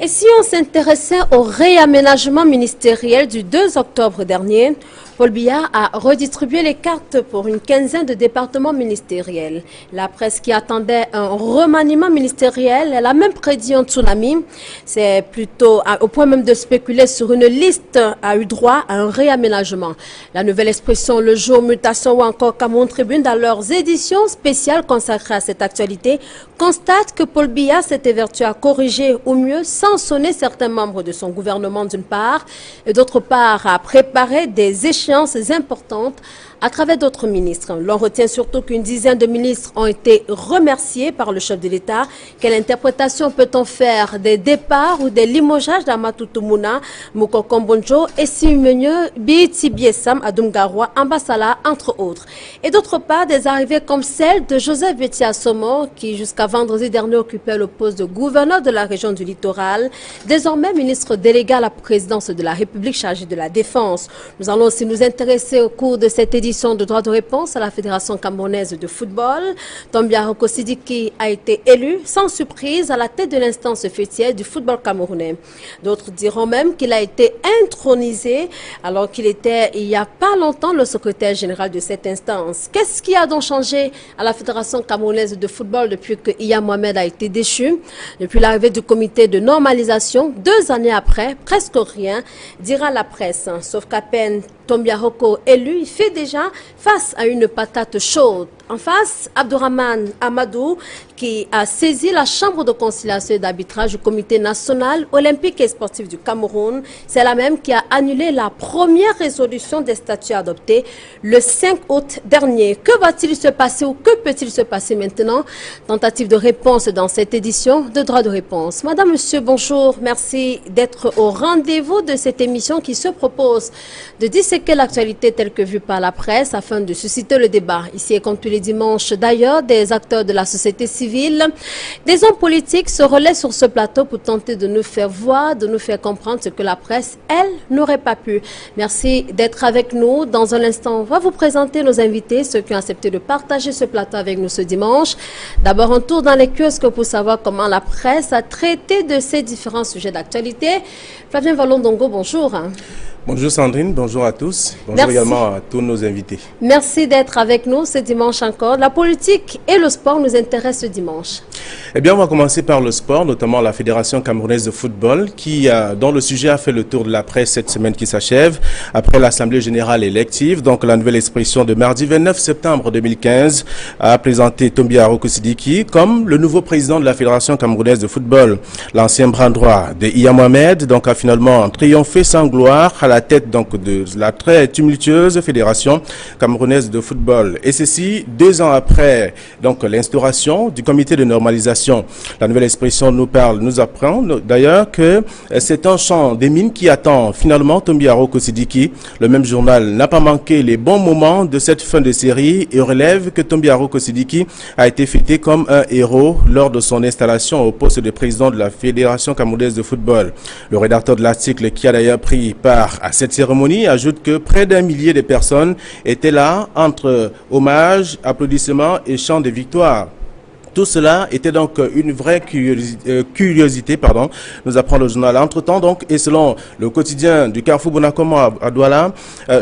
Et si on s'intéressait au réaménagement ministériel du 2 octobre dernier, Paul Biya a redistribué les cartes pour une quinzaine de départements ministériels. La presse qui attendait un remaniement ministériel, elle a même prédit un tsunami. C'est plutôt au point même de spéculer sur une liste a eu droit à un réaménagement. La Nouvelle Expression, Le Jour, Mutation ou encore Cameroun Tribune, dans leurs éditions spéciales consacrées à cette actualité, constate que Paul Biya s'est évertué à corriger ou mieux sanctionner certains membres de son gouvernement d'une part et d'autre part à préparer des échéances importantes à travers d'autres ministres. L'on retient surtout qu'une dizaine de ministres ont été remerciés par le chef de l'État. Quelle interprétation peut-on faire des départs ou des limogeages d'Amatou Toumouna, Moukoko Mbonjo, Essimenieu, Biti Biessam, Adoumgaroua, Ambasala, entre autres. Et d'autre part, des arrivées comme celle de Joseph Betia Somo, qui jusqu'à vendredi dernier occupait le poste de gouverneur de la région du littoral, désormais ministre délégué à la présidence de la République chargé de la Défense. Nous allons aussi nous intéresser au cours de cette édition de droit de réponse à la Fédération camerounaise de football. Tombia Roko Sidiki a été élu sans surprise à la tête de l'instance fêtière du football camerounais. D'autres diront même qu'il a été intronisé alors qu'il était il n'y a pas longtemps le secrétaire général de cette instance. Qu'est-ce qui a donc changé à la Fédération camerounaise de football depuis que Iya Mohamed a été déchu? Depuis l'arrivée du comité de normalisation, 2 années après, presque rien, dira la presse. Sauf qu'à peine Tombia Roko élu, il fait déjà face à une patate chaude. En face, Abdourahmane Amadou, qui a saisi la chambre de conciliation et d'arbitrage du comité national olympique et sportif du Cameroun. C'est la même qui a annulé la première résolution des statuts adoptés le 5 août dernier. Que va-t-il se passer ou que peut-il se passer maintenant? Tentative de réponse dans cette édition de droit de réponse. Madame, monsieur, bonjour. Merci d'être au rendez-vous de cette émission qui se propose de disséquer l'actualité telle que vue par la presse afin de susciter le débat. Ici et comme tous les dimanches d'ailleurs, des acteurs de la société civile, des hommes politiques se relaient sur ce plateau pour tenter de nous faire voir, de nous faire comprendre ce que la presse, elle, n'aurait pas pu. Merci d'être avec nous. Dans un instant, on va vous présenter nos invités, ceux qui ont accepté de partager ce plateau avec nous ce dimanche. D'abord, un tour dans les kiosques pour savoir comment la presse a traité de ces différents sujets d'actualité. Flavien Vallon-Dongo, bonjour. Bonjour Sandrine, bonjour à tous. Bonjour Merci. Également à tous nos invités. Merci d'être avec nous ce dimanche encore. La politique et le sport nous intéressent ce dimanche. Eh bien, on va commencer par le sport, notamment la Fédération camerounaise de football, dont le sujet a fait le tour de la presse cette semaine qui s'achève, après l'Assemblée générale élective. Donc, la Nouvelle Expression de mardi 29 septembre 2015 a présenté Tombia Roko Sidiki comme le nouveau président de la Fédération camerounaise de football. L'ancien bras droit de Iya Mohamed donc, a finalement triomphé sans gloire à la tête donc, de la très tumultueuse Fédération camerounaise de football. Et ceci 2 ans après donc l'instauration du comité de normalisation. La Nouvelle Expression nous apprend d'ailleurs que c'est un champ des mines qui attend finalement Tombia Roko Sidiki. Le même journal n'a pas manqué les bons moments de cette fin de série et relève que Tombia Roko Sidiki a été fêté comme un héros lors de son installation au poste de président de la Fédération camerounaise de football. Le rédacteur de l'article qui a d'ailleurs pris part à cette cérémonie ajoute que près d'1 millier de personnes étaient là entre hommages, applaudissements et chants de victoire. Tout cela était donc une vraie curiosité, nous apprend le journal. Entre-temps, donc, et selon le quotidien du Carrefour Bonakomo à Douala,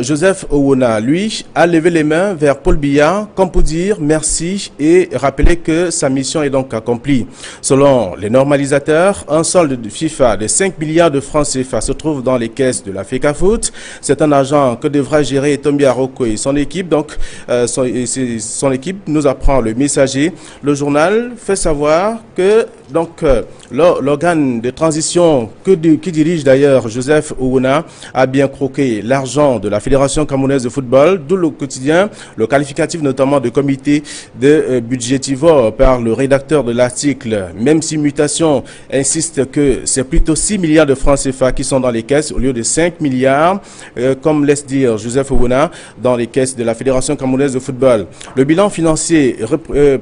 Joseph Owona, lui, a levé les mains vers Paul Biya, comme pour dire merci et rappeler que sa mission est donc accomplie. Selon les normalisateurs, un solde de FIFA de 5 milliards de francs CFA se trouve dans les caisses de la FECAFOOT. C'est un argent que devra gérer Tombia Roko et son équipe. Donc, son équipe nous apprend le messager. Le journal fait savoir que donc l'organe de transition qui dirige d'ailleurs Joseph Owona a bien croqué l'argent de la Fédération camerounaise de football, d'où le quotidien, le qualificatif notamment de comité de budgétivore par le rédacteur de l'article. Même si Mutation insiste que c'est plutôt 6 milliards de francs CFA qui sont dans les caisses au lieu de 5 milliards, comme laisse dire Joseph Owona, dans les caisses de la Fédération camerounaise de football. Le bilan financier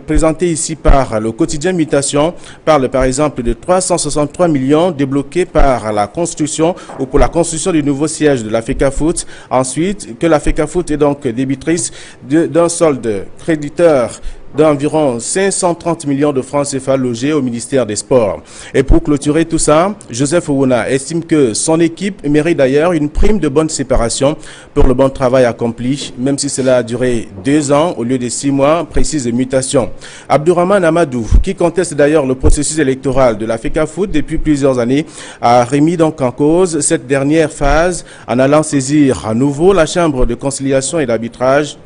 présenté ici par le quotidien Mutation parle par exemple de 363 millions débloqués par la construction ou pour la construction du nouveau siège de la FECAFOOT. Ensuite, que la FECAFOOT est donc débitrice d'un solde créditeur d'environ 530 millions de francs CFA logés au ministère des Sports. Et pour clôturer tout ça, Joseph Ouona estime que son équipe mérite d'ailleurs une prime de bonne séparation pour le bon travail accompli, même si cela a duré 2 ans au lieu de 6 mois, précise mutation. Abdourahmane Amadou, qui conteste d'ailleurs le processus électoral de la FECAFOOT depuis plusieurs années, a remis donc en cause cette dernière phase en allant saisir à nouveau la Chambre de conciliation et d'arbitrage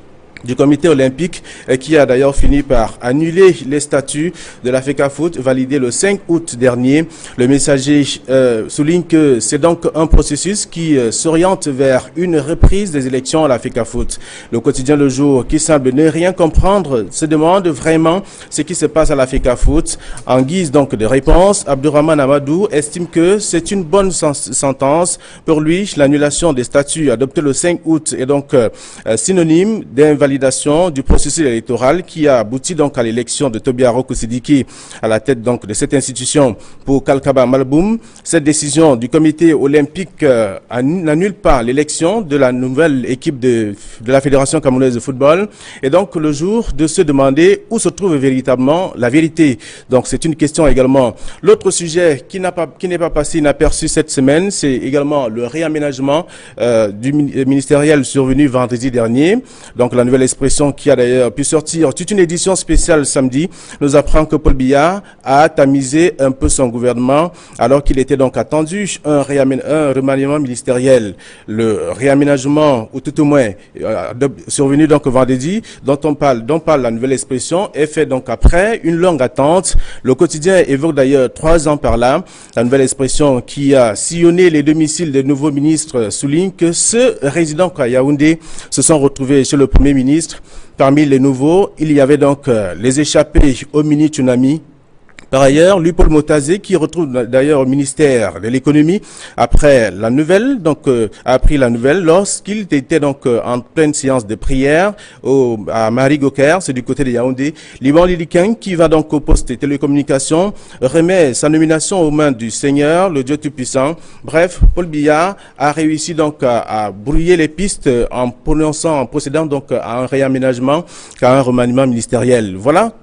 du comité olympique qui a d'ailleurs fini par annuler les statuts de la FECAFOOT validés le 5 août dernier. Le messager souligne que c'est donc un processus qui s'oriente vers une reprise des élections à la FECAFOOT. Le quotidien Le Jour, qui semble ne rien comprendre, se demande vraiment ce qui se passe à la FECAFOOT. En guise donc de réponse, Abdourahmane Amadou estime que c'est une bonne sentence. Pour lui, l'annulation des statuts adoptés le 5 août est donc synonyme d'invalidation du processus électoral qui a abouti donc à l'élection de Tobia Roko Sidiki à la tête donc de cette institution pour Kalkaba Malboum. Cette décision du comité olympique n'annule pas l'élection de la nouvelle équipe de la Fédération camerounaise de football et donc le jour de se demander où se trouve véritablement la vérité. Donc c'est une question également. L'autre sujet qui n'est pas passé inaperçu cette semaine, c'est également le réaménagement du ministériel survenu vendredi dernier. Donc la nouvelle expression qui a d'ailleurs pu sortir toute une édition spéciale samedi nous apprend que Paul Biya a tamisé un peu son gouvernement alors qu'il était donc attendu un remaniement ministériel. Le réaménagement, ou tout au moins survenu donc vendredi, dont parle la nouvelle expression, est fait donc après une longue attente. Le quotidien évoque d'ailleurs 3 ans par là. La nouvelle expression qui a sillonné les domiciles des nouveaux ministres souligne que ceux résidant à Yaoundé se sont retrouvés chez le Premier ministre. Parmi les nouveaux, il y avait donc les échappés au mini-tsunami. Par ailleurs, lui, Paul Motazé, qui retrouve d'ailleurs au ministère de l'économie après la nouvelle, a appris la nouvelle lorsqu'il était donc en pleine séance de prière à Marie-Goker, c'est du côté de Yaoundé. Liban Lilikin, qui va donc au poste de télécommunications, remet sa nomination aux mains du Seigneur, le Dieu Tout-Puissant. Bref, Paul Biya a réussi donc à brouiller les pistes en procédant donc à un réaménagement, à un remaniement ministériel. Voilà,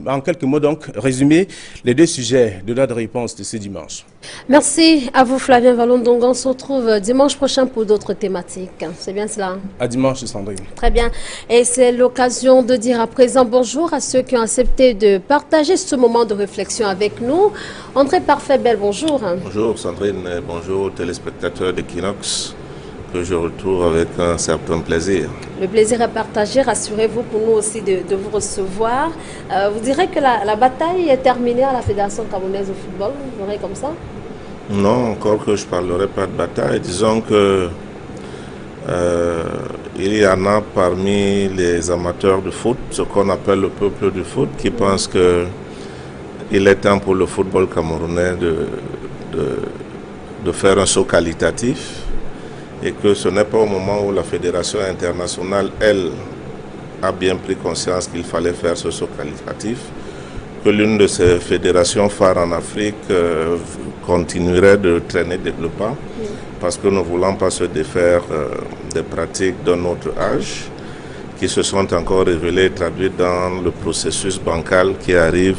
en quelques mots donc, résumé, les 2 sujets de la réponse de ce dimanche. Merci à vous Flavien Vallon-Dongon. On se retrouve dimanche prochain pour d'autres thématiques. C'est bien cela? À dimanche, Sandrine. Très bien. Et c'est l'occasion de dire à présent bonjour à ceux qui ont accepté de partager ce moment de réflexion avec nous. André Parfait-Bel, bonjour. Bonjour Sandrine, bonjour aux téléspectateurs de Kinox, que je retrouve avec un certain plaisir. Le plaisir est partagé, rassurez-vous, pour nous aussi de vous recevoir. Vous direz que la bataille est terminée à la Fédération camerounaise de football, vous verrez comme ça? Non, encore que je ne parlerai pas de bataille. Disons que il y en a parmi les amateurs de foot, ce qu'on appelle le peuple du foot, qui pensent qu'il est temps pour le football camerounais de faire un saut qualitatif, et que ce n'est pas au moment où la fédération internationale, elle, a bien pris conscience qu'il fallait faire ce saut qualitatif, que l'une de ces fédérations phares en Afrique continuerait de traîner le pas, parce que nous ne voulons pas se défaire des pratiques d'un autre âge, qui se sont encore révélées, traduites dans le processus bancal qui arrive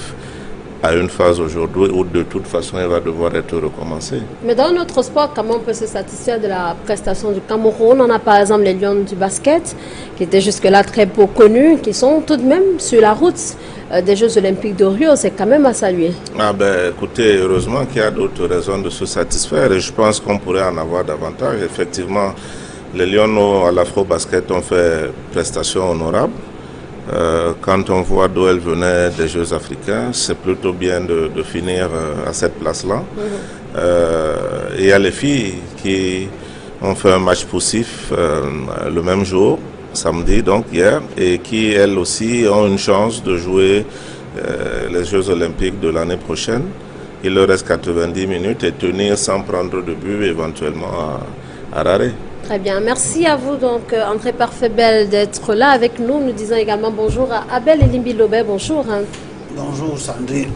à une phase aujourd'hui où de toute façon il va devoir être recommencé. Mais dans notre sport, comment on peut se satisfaire de la prestation du Cameroun? On a par exemple les Lions du basket, qui étaient jusque-là très peu connus, qui sont tout de même sur la route des Jeux Olympiques de Rio. C'est quand même à saluer. Ah ben, écoutez, heureusement qu'il y a d'autres raisons de se satisfaire et je pense qu'on pourrait en avoir davantage. Effectivement, les Lions à l'Afro-Basket ont fait prestation honorable. Quand on voit d'où elles venaient des Jeux africains, c'est plutôt bien de finir à cette place-là. Il y a les filles qui ont fait un match poussif le même jour, samedi, donc hier, et qui elles aussi ont une chance de jouer les Jeux Olympiques de l'année prochaine. Il leur reste 90 minutes et tenir sans prendre de but éventuellement à Harare. Très bien. Merci à vous, donc, André Parfait-Bel, d'être là avec nous. Nous disons également bonjour à Abel Elimbi-Lobé. Bonjour. Bonjour, Sandrine.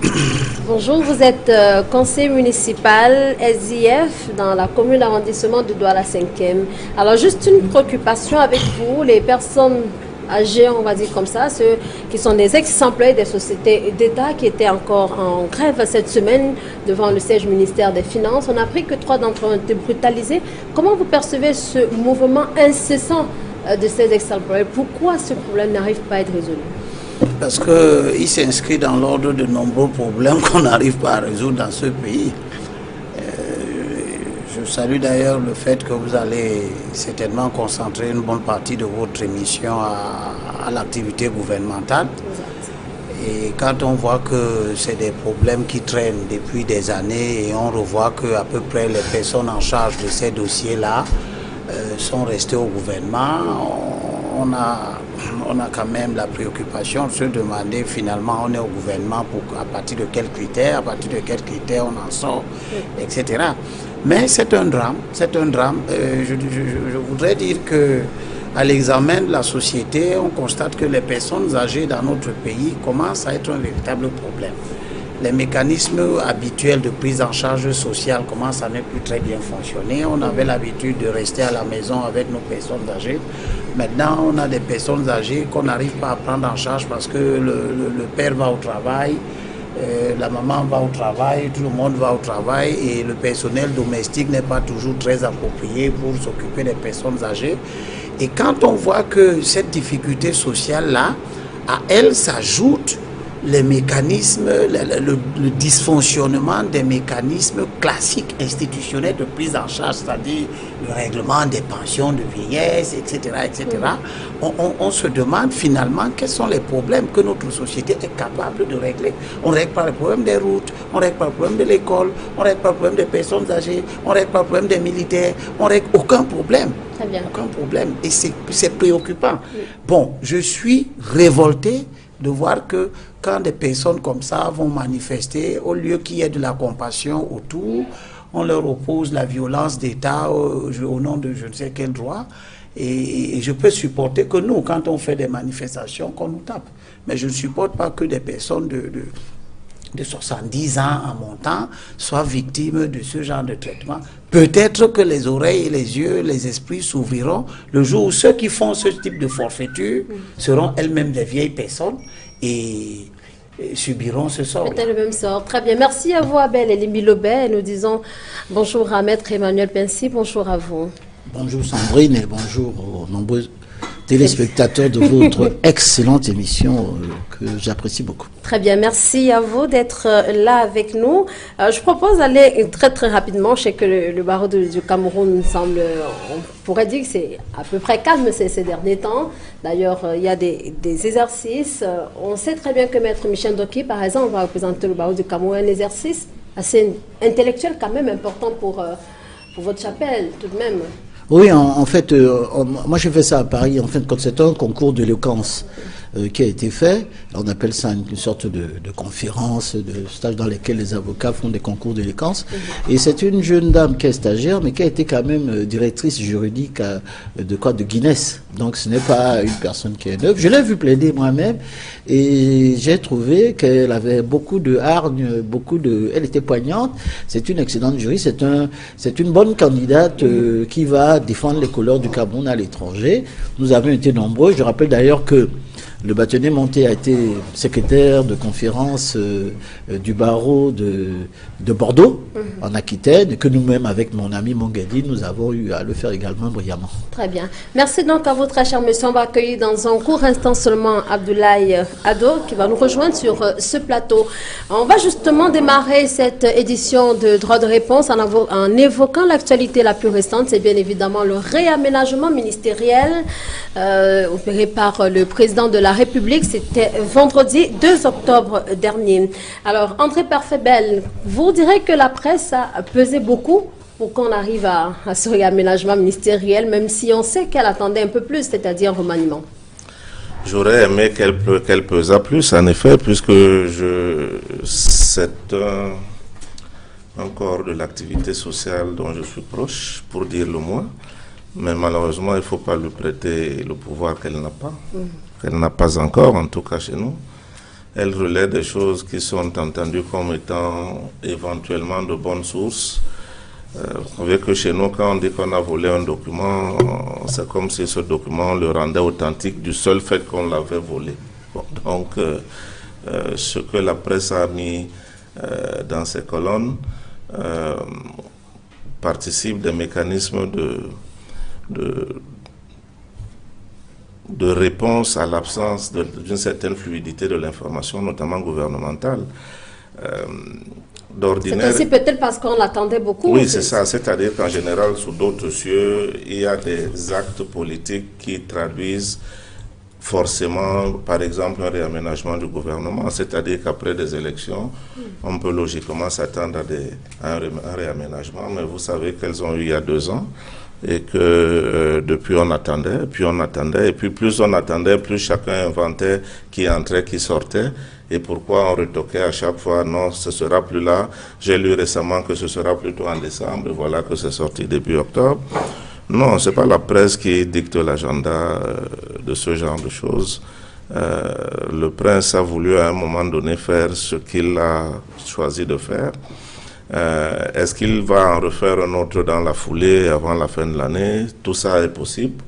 Bonjour, vous êtes conseiller municipal SIF dans la commune d'arrondissement de Douala 5e. Alors, juste une préoccupation avec vous, les personnes âgés, on va dire comme ça, ceux qui sont des ex-employés des sociétés d'État qui étaient encore en grève cette semaine devant le siège ministère des Finances. On a appris que 3 d'entre eux ont été brutalisés. Comment vous percevez ce mouvement incessant de ces ex-employés? Pourquoi ce problème n'arrive pas à être résolu? Parce qu'il s'inscrit dans l'ordre de nombreux problèmes qu'on n'arrive pas à résoudre dans ce pays. Je salue d'ailleurs le fait que vous allez certainement concentrer une bonne partie de votre émission à l'activité gouvernementale. Et quand on voit que c'est des problèmes qui traînent depuis des années et on revoit qu'à peu près les personnes en charge de ces dossiers-là sont restées au gouvernement, on a quand même la préoccupation de se demander finalement on est au gouvernement à partir de quels critères, on en sort, etc. Mais c'est un drame, je voudrais dire que à l'examen de la société, on constate que les personnes âgées dans notre pays commencent à être un véritable problème. Les mécanismes habituels de prise en charge sociale commencent à ne plus très bien fonctionner. On avait l'habitude de rester à la maison avec nos personnes âgées. Maintenant, on a des personnes âgées qu'on n'arrive pas à prendre en charge parce que le père va au travail, la maman va au travail, tout le monde va au travail et le personnel domestique n'est pas toujours très approprié pour s'occuper des personnes âgées. Et quand on voit que cette difficulté sociale-là, à elle s'ajoute les mécanismes, le dysfonctionnement des mécanismes classiques institutionnels de prise en charge, c'est-à-dire le règlement des pensions de vieillesse, etc., etc. On se demande finalement quels sont les problèmes que notre société est capable de régler. On ne règle pas le problème des routes, on ne règle pas le problème de l'école, on ne règle pas le problème des personnes âgées, on ne règle pas le problème des militaires, on ne règle aucun problème. Très bien. Aucun problème. Et c'est préoccupant. Bon, je suis révolté de voir que quand des personnes comme ça vont manifester, au lieu qu'il y ait de la compassion autour, on leur oppose la violence d'État au nom de je ne sais quel droit. Et je peux supporter que nous, quand on fait des manifestations, qu'on nous tape. Mais je ne supporte pas que des personnes de 70 ans en montant soient victimes de ce genre de traitement. Peut-être que les oreilles et les yeux, les esprits s'ouvriront le jour où ceux qui font ce type de forfaiture seront elles-mêmes des vieilles personnes et subiront ce sort. Peut-être le même sort. Très bien. Merci à vous, Abel et Lémi Lobet. Nous disons bonjour à Maître Emmanuel Pensy. Bonjour à vous. Bonjour Sandrine et bonjour aux nombreux téléspectateurs de votre excellente émission que j'apprécie beaucoup. Très bien, merci à vous d'être là avec nous. Je propose d'aller très très rapidement. Je sais que le barreau du Cameroun semble, on pourrait dire que c'est à peu près calme ces derniers temps. D'ailleurs, il y a des exercices. On sait très bien que Maître Michel Ndoki, par exemple, va représenter le barreau du Cameroun, un exercice assez intellectuel quand même important pour votre chapelle tout de même. Oui, en fait, moi j'ai fait ça à Paris. En fait, quand c'est un concours d'éloquence qui a été fait, on appelle ça une sorte de conférence, de stage dans lesquels les avocats font des concours d'éloquence. Et c'est une jeune dame qui est stagiaire, mais qui a été quand même directrice juridique de Guinness. Donc ce n'est pas une personne qui est neuve. Je l'ai vu plaider moi-même et j'ai trouvé qu'elle avait beaucoup de hargne, elle était poignante. C'est une excellente juriste, c'est une bonne candidate qui va défendre les couleurs du Cameroun à l'étranger. Nous avons été nombreux. Je rappelle d'ailleurs que le bâtonnier Monté a été secrétaire de conférence du barreau de Bordeaux, en Aquitaine, et que nous-mêmes, avec mon ami Mongadi, nous avons eu à le faire également brillamment. Très bien. Merci donc à vous, très cher monsieur. On va accueillir dans un court instant seulement Abdoulaye Ado, qui va nous rejoindre sur ce plateau. On va justement démarrer cette édition de Droit de réponse en évoquant l'actualité la plus récente. C'est bien évidemment le réaménagement ministériel opéré par le président de la République. C'était vendredi 2 octobre dernier. Alors, André Parfait-Bel, vous direz que la presse a pesé beaucoup pour qu'on arrive à ce réaménagement ministériel, même si on sait qu'elle attendait un peu plus, c'est-à-dire un remaniement. J'aurais aimé qu'elle pesât plus, en effet, puisque c'est un corps de l'activité sociale dont je suis proche, pour dire le moins. Mais malheureusement, il ne faut pas lui prêter le pouvoir qu'elle n'a pas. Qu'elle n'a pas encore, en tout cas chez nous. Elle relaie des choses qui sont entendues comme étant éventuellement de bonnes sources, Vous savez que chez nous, quand on dit qu'on a volé un document, c'est comme si ce document le rendait authentique du seul fait qu'on l'avait volé. Bon, donc, ce que la presse a mis dans ses colonnes participe des mécanismes de réponse à l'absence d'une certaine fluidité de l'information, notamment gouvernementale. C'est aussi peut-être parce qu'on l'attendait beaucoup. Oui, c'est ça. C'est-à-dire qu'en général, sous d'autres cieux, il y a des actes politiques qui traduisent forcément, par exemple, un réaménagement du gouvernement. C'est-à-dire qu'après des élections, on peut logiquement s'attendre à un réaménagement. Mais vous savez qu'elles ont eu il y a 2 ans. Et que depuis on attendait, et puis plus on attendait, plus chacun inventait qui entrait, qui sortait. Et pourquoi on retoquait à chaque fois, non, ce sera plus là. J'ai lu récemment que ce sera plutôt en décembre, et voilà que c'est sorti début octobre. Non, c'est pas la presse qui dicte l'agenda de ce genre de choses. Le prince a voulu à un moment donné faire ce qu'il a choisi de faire. Est-ce qu'il va en refaire un autre dans la foulée avant la fin de l'année? Tout ça est possible.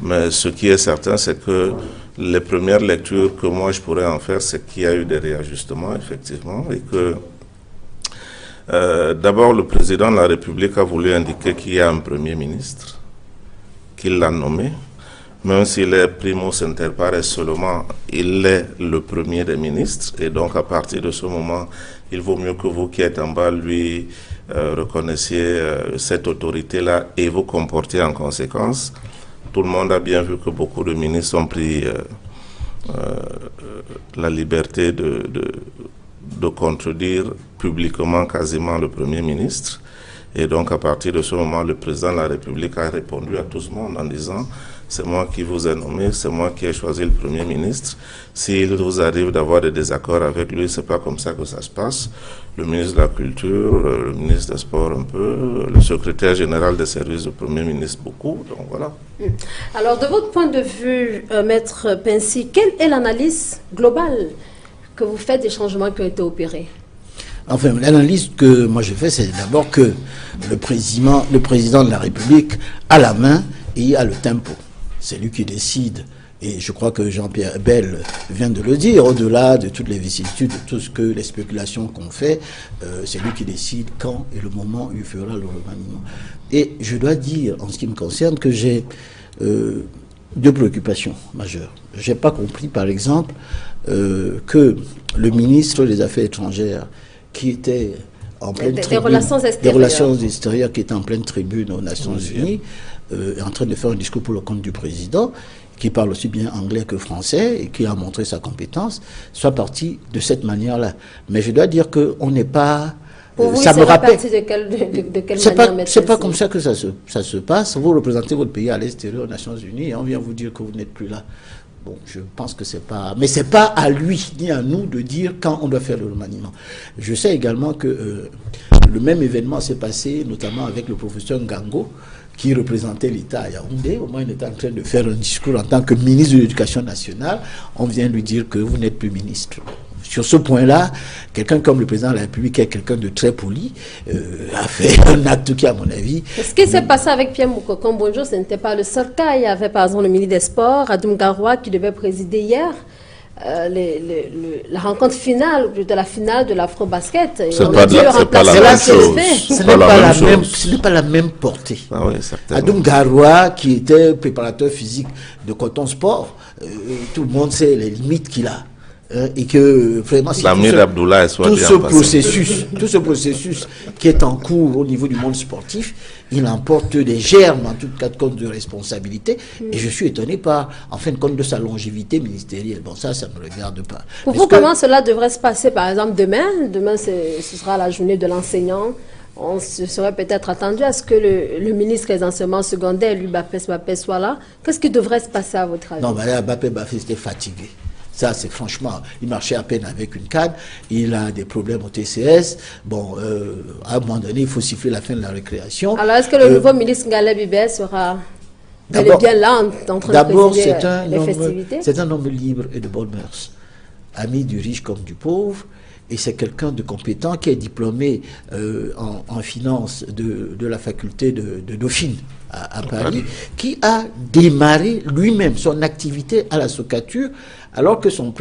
Mais ce qui est certain, c'est que les premières lectures que moi je pourrais en faire, c'est qu'il y a eu des réajustements, effectivement, et que d'abord le président de la République a voulu indiquer qu'il y a un premier ministre, qu'il l'a nommé. Même s'il est primo inter pares seulement, il est le premier des ministres. Et donc, à partir de ce moment, il vaut mieux que vous qui êtes en bas lui reconnaissiez cette autorité-là et vous comportez en conséquence. Tout le monde a bien vu que beaucoup de ministres ont pris la liberté de contredire publiquement quasiment le Premier ministre. Et donc, à partir de ce moment, le président de la République a répondu à tout ce monde en disant « C'est moi qui vous ai nommé, c'est moi qui ai choisi le Premier ministre. S'il vous arrive d'avoir des désaccords avec lui, c'est pas comme ça que ça se passe. Le ministre de la Culture, le ministre des Sports un peu, le secrétaire général des services du Premier ministre beaucoup. Donc voilà. » Alors, de votre point de vue, Maître Pensy, quelle est l'analyse globale que vous faites des changements qui ont été opérés? Enfin, l'analyse que moi je fais, c'est d'abord que le président de la République a la main et il a le tempo. C'est lui qui décide. Et je crois que Jean-Pierre Bel vient de le dire, au-delà de toutes les vicissitudes, de tout ce que les spéculations qu'on fait, c'est lui qui décide quand et le moment où il fera le remaniement. Et je dois dire, en ce qui me concerne, que j'ai 2 préoccupations majeures. Je n'ai pas compris, par exemple, que le ministre des Affaires étrangères, qui était en pleine tribune, des relations extérieures, qui était en pleine tribune aux Nations Unies, est en train de faire un discours pour le compte du président, qui parle aussi bien anglais que français et qui a montré sa compétence, soit parti de cette manière-là. Mais je dois dire qu'on n'est pas... Pour vous, ça me rappelle de quelle manière? C'est pas comme ça que ça se passe. Vous représentez votre pays à l'extérieur aux Nations Unies et on vient vous dire que vous n'êtes plus là. Bon, je pense que c'est pas... Mais c'est pas à lui ni à nous de dire quand on doit faire le remaniement. Je sais également que le même événement s'est passé, notamment avec le professeur Ngango, qui représentait l'État à Yaoundé. Au moins, il était en train de faire un discours en tant que ministre de l'Éducation nationale. On vient lui dire que vous n'êtes plus ministre. Sur ce point-là, quelqu'un comme le président de la République, qui est quelqu'un de très poli, a fait un acte qui, à mon avis... Ce qui s'est passé avec Pierre Moukoko Mbonjo, ce n'était pas le seul cas. Il y avait par exemple le ministre des Sports, Adoum Garoua, qui devait présider hier la rencontre finale, de la finale de l'Afro-Basket. C'est pas la même chose. Ce n'est pas la même portée. Ah oui, certainement. Adoum Garoua, qui était préparateur physique de Coton Sport, tout le monde sait les limites qu'il a. Et que vraiment tout ce processus qui est en cours au niveau du monde sportif, il emporte des germes en tout cas de compte de responsabilité et je suis étonné par en fin de compte de sa longévité ministérielle. Bon, ça ne me regarde pas. Pour vous, comment cela devrait se passer par exemple demain ce sera la journée de l'enseignant. On se serait peut-être attendu à ce que le ministre des enseignements secondaires, lui, Bapé, soit là. Qu'est-ce qui devrait se passer à votre avis? Non, mais Bapé était fatigué. Ça, c'est franchement, il marchait à peine avec une canne, il a des problèmes au TCS. Bon, à un moment donné, il faut siffler la fin de la récréation. Alors, est-ce que le nouveau ministre Ngalé Bibé sera bel et bien là en train de présider les festivités? C'est un homme libre et de bonnes mœurs, ami du riche comme du pauvre, et c'est quelqu'un de compétent qui est diplômé en finance de la faculté de Dauphine à Paris, qui a démarré lui-même son activité à la Socatur, alors que son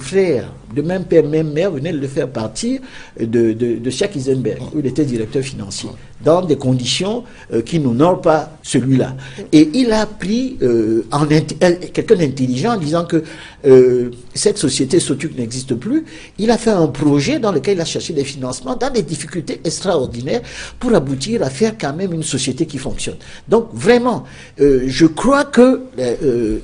frère, de même père, même mère, venait de le faire partir de Jacques Isenberg, où il était directeur financier, dans des conditions qui n'honorent pas celui-là. Et il a pris quelqu'un d'intelligent en disant que cette société Sotuc n'existe plus. Il a fait un projet dans lequel il a cherché des financements dans des difficultés extraordinaires pour aboutir à faire quand même une société qui fonctionne. Donc vraiment, je crois que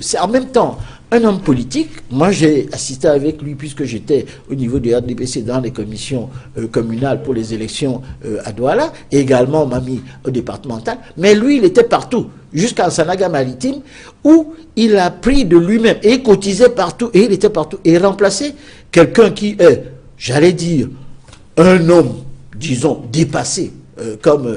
c'est en même temps un homme politique. Moi, j'ai assisté avec lui puisque j'étais au niveau du RDPC dans les commissions communales pour les élections à Douala, et également on m'a mis au départemental. Mais lui, il était partout, jusqu'à Sanaga Maritime, où il a pris de lui-même et il cotisait partout, et il était partout, et remplacer quelqu'un qui est, j'allais dire, un homme, disons, dépassé, comme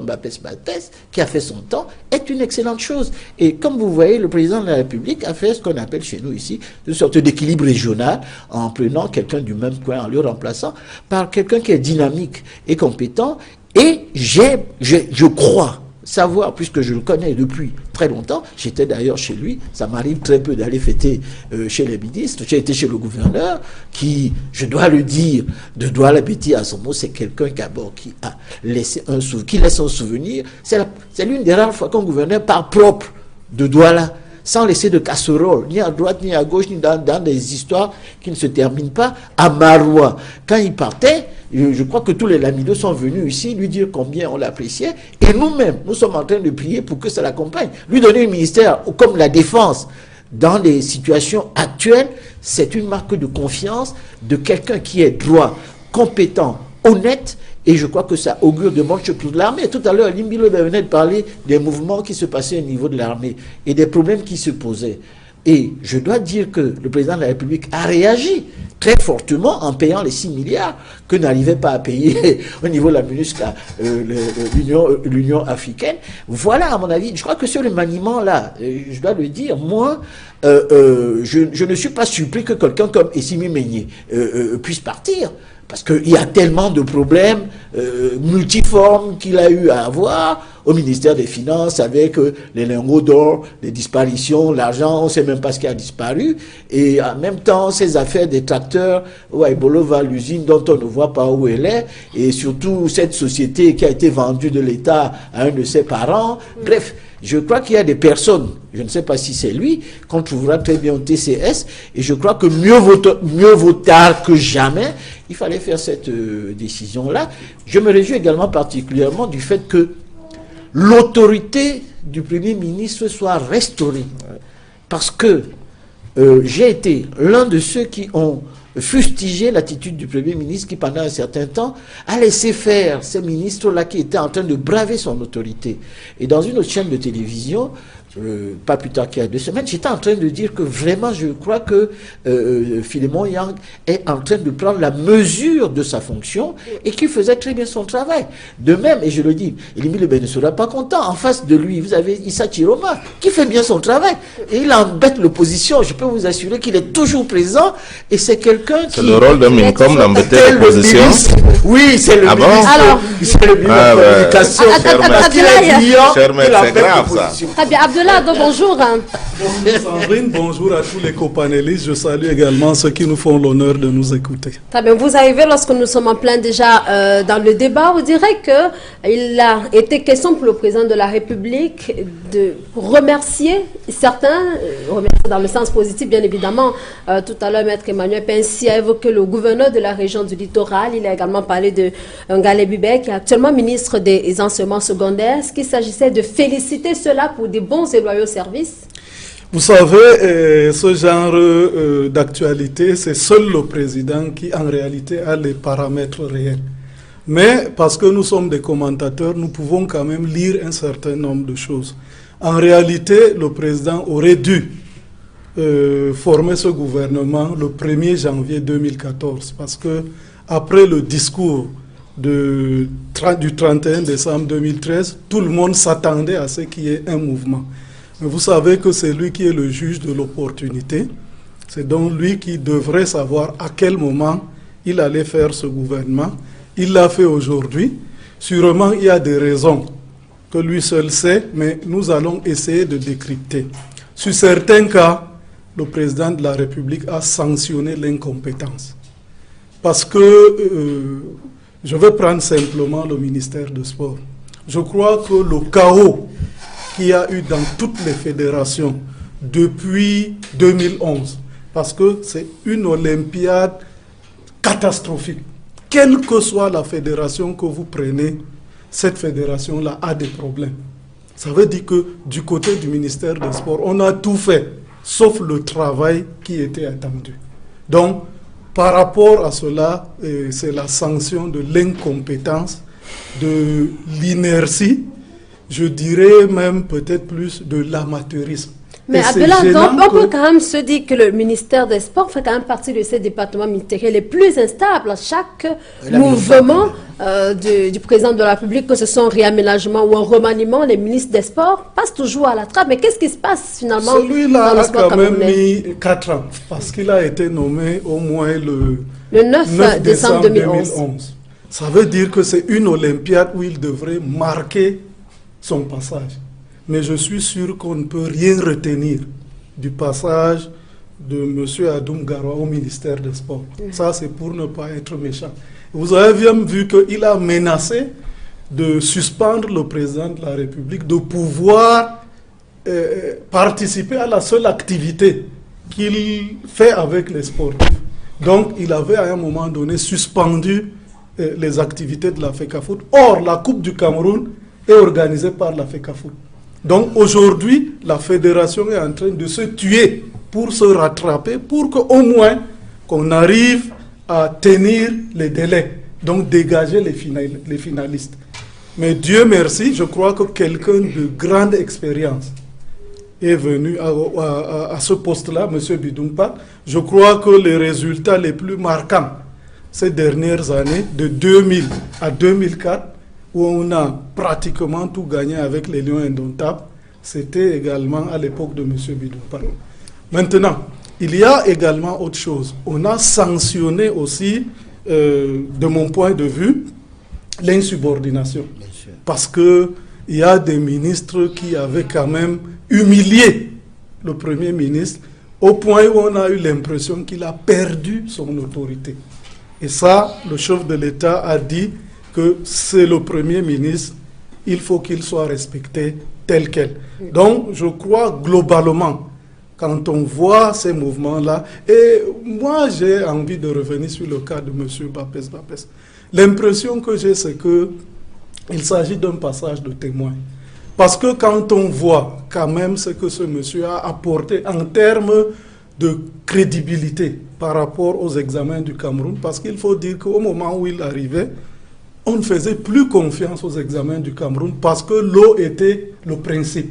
Baptiste Maltès, qui a fait son temps, est une excellente chose. Et comme vous voyez, le président de la République a fait ce qu'on appelle chez nous ici une sorte d'équilibre régional, en prenant quelqu'un du même coin, en le remplaçant par quelqu'un qui est dynamique et compétent. Et je crois savoir, puisque je le connais depuis très longtemps, j'étais d'ailleurs chez lui, ça m'arrive très peu d'aller fêter chez les ministres, j'ai été chez le gouverneur, qui, je dois le dire, de Douala Betty à son mot, c'est quelqu'un qui a laissé qui laisse un souvenir. C'est l'une des rares fois qu'un gouverneur part propre de Douala, sans laisser de casserole, ni à droite, ni à gauche, ni dans des histoires qui ne se terminent pas. À Maroua, quand il partait, je crois que tous les lamidos sont venus ici lui dire combien on l'appréciait. Et nous-mêmes, nous sommes en train de prier pour que ça l'accompagne. Lui donner un ministère comme la défense dans les situations actuelles, c'est une marque de confiance de quelqu'un qui est droit, compétent, honnête. Et je crois que ça augure de bonnes choses pour l'armée. Tout à l'heure, Limbilo venait de parler des mouvements qui se passaient au niveau de l'armée et des problèmes qui se posaient. Et je dois dire que le président de la République a réagi très fortement en payant les 6 milliards que n'arrivait pas à payer au niveau de la MINUSCA, l'Union africaine. Voilà, à mon avis, je crois que sur le maniement-là, je dois le dire, moi, je ne suis pas surpris que quelqu'un comme Essimi Meigné puisse partir. Parce qu'il y a tellement de problèmes multiformes qu'il a eu à avoir au ministère des Finances avec les lingots d'or, les disparitions, l'argent, on ne sait même pas ce qui a disparu. Et en même temps, ces affaires des tracteurs, Waibolova, l'usine dont on ne voit pas où elle est, et surtout cette société qui a été vendue de l'État à un de ses parents. Bref, je crois qu'il y a des personnes, je ne sais pas si c'est lui, qu'on trouvera très bien au TCS, et je crois que mieux vaut tard que jamais. Il fallait faire cette décision-là. Je me réjouis également particulièrement du fait que l'autorité du Premier ministre soit restaurée. Parce que j'ai été l'un de ceux qui ont fustigé l'attitude du Premier ministre qui, pendant un certain temps, a laissé faire ces ministres-là qui étaient en train de braver son autorité. Et dans une autre chaîne de télévision, pas plus tard qu'il y a 2 semaines, j'étais en train de dire que vraiment, je crois que Philémon Yang est en train de prendre la mesure de sa fonction et qu'il faisait très bien son travail. De même, et je le dis, Elimi Lebe ne sera pas content. En face de lui, vous avez Issa Chiroma qui fait bien son travail. Et il embête l'opposition. Je peux vous assurer qu'il est toujours présent et c'est quelqu'un qui... C'est le rôle de Mincom d'embêter l'opposition. Oui, c'est le ministre. C'est le ministre de la communication. C'est grave, ça. Très bien. Abdullah, bonjour. Bonjour Sandrine, bonjour à tous les copanélistes. Je salue également ceux qui nous font l'honneur de nous écouter. Très bien, vous arrivez lorsque nous sommes en plein déjà dans le débat. Vous direz qu'il a été question pour le président de la République de remercier certains, remercier dans le sens positif bien évidemment. Tout à l'heure, Maître Emmanuel Pensi a évoqué le gouverneur de la région du littoral. Il a également parlé de Ngalé Bubé, qui est actuellement ministre des enseignements secondaires. Est-ce qu'il s'agissait de féliciter ceux-là pour des bons et loyaux services? Vous savez, ce genre d'actualité, c'est seul le président qui en réalité a les paramètres réels. Mais parce que nous sommes des commentateurs, nous pouvons quand même lire un certain nombre de choses. En réalité, le président aurait dû former ce gouvernement le 1er janvier 2014, parce que après le discours du 31 décembre 2013, tout le monde s'attendait à ce qu'il y ait un mouvement. Mais vous savez que c'est lui qui est le juge de l'opportunité. C'est donc lui qui devrait savoir à quel moment il allait faire ce gouvernement. Il l'a fait aujourd'hui. Sûrement, il y a des raisons que lui seul sait, mais nous allons essayer de décrypter. Sur certains cas, le président de la République a sanctionné l'incompétence. Parce que, je vais prendre simplement le ministère du Sport. Je crois que le chaos qu'il y a eu dans toutes les fédérations depuis 2011, parce que c'est une Olympiade catastrophique. Quelle que soit la fédération que vous prenez, cette fédération-là a des problèmes. Ça veut dire que du côté du ministère des Sports, on a tout fait, sauf le travail qui était attendu. Donc, par rapport à cela, c'est la sanction de l'incompétence, de l'inertie, je dirais même peut-être plus de l'amateurisme. Mais Abdallah, on peut quand même se dire que le ministère des Sports fait quand même partie de ces départements ministériels les plus instables. Chaque mouvement du président de la République, que ce soit un réaménagement ou un remaniement, les ministres des Sports passent toujours à la trappe. Mais qu'est-ce qui se passe finalement dans le sport Celui-là a quand même mis 4 ans, parce qu'il a été nommé au moins le 9 décembre 2011. Ça veut dire que c'est une Olympiade où il devrait marquer son passage. Mais je suis sûr qu'on ne peut rien retenir du passage de M. Adoum Garoua au ministère des Sports. Ça, c'est pour ne pas être méchant. Vous avez bien vu qu'il a menacé de suspendre le président de la République de pouvoir participer à la seule activité qu'il fait avec les sportifs. Donc, il avait à un moment donné suspendu les activités de la FECAFOOT. Or, la Coupe du Cameroun est organisée par la FECAFOOT. Donc aujourd'hui, la fédération est en train de se tuer pour se rattraper, pour qu'au moins qu'on arrive à tenir les délais, donc dégager les finalistes. Mais Dieu merci, je crois que quelqu'un de grande expérience est venu à ce poste-là, M. Bidumpa. Je crois que les résultats les plus marquants ces dernières années, de 2000 à 2004, où on a pratiquement tout gagné avec les Lions indomptables, c'était également à l'époque de M. Bidumpa. Maintenant, il y a également autre chose. On a sanctionné aussi, de mon point de vue, l'insubordination. Parce qu'il y a des ministres qui avaient quand même humilié le Premier ministre au point où on a eu l'impression qu'il a perdu son autorité. Et ça, le chef de l'État a dit que c'est le Premier ministre, il faut qu'il soit respecté tel quel. Donc, je crois globalement, quand on voit ces mouvements-là, et moi j'ai envie de revenir sur le cas de M. Bapes. L'impression que j'ai, c'est qu'il s'agit d'un passage de témoin. Parce que quand on voit quand même ce que ce monsieur a apporté en termes de crédibilité par rapport aux examens du Cameroun, parce qu'il faut dire qu'au moment où il arrivait, on ne faisait plus confiance aux examens du Cameroun parce que l'eau était le principe.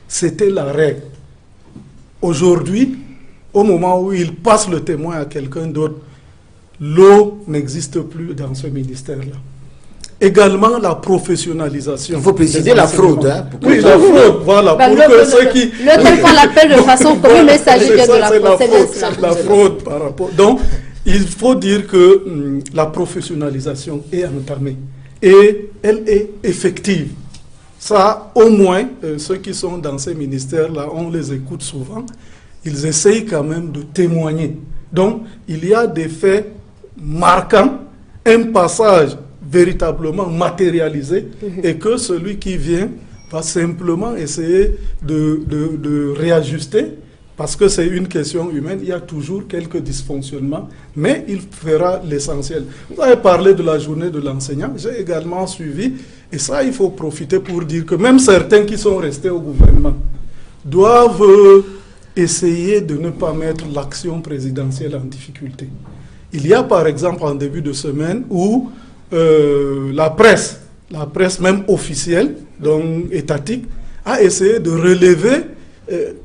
C'était la règle. Aujourd'hui, au moment où il passe le témoin à quelqu'un d'autre, l'eau n'existe plus dans ce ministère-là. Également la professionnalisation. Il faut préciser la fraude. Hein, oui, la fraude, voilà. Pour que ceux qui... Le téléphone l'appelle de façon commune, mais il s'agit bien de la fraude. La fraude par rapport... Donc, il faut dire que la professionnalisation est entamée et elle est effective. Ça, au moins, ceux qui sont dans ces ministères-là, on les écoute souvent, ils essayent quand même de témoigner. Donc, il y a des faits marquants, un passage véritablement matérialisé, et que celui qui vient va simplement essayer de réajuster. Parce que c'est une question humaine, il y a toujours quelques dysfonctionnements, mais il fera l'essentiel. Vous avez parlé de la journée de l'enseignant, j'ai également suivi, et ça il faut profiter pour dire que même certains qui sont restés au gouvernement doivent essayer de ne pas mettre l'action présidentielle en difficulté. Il y a par exemple en début de semaine où la presse même officielle, donc étatique, a essayé de relever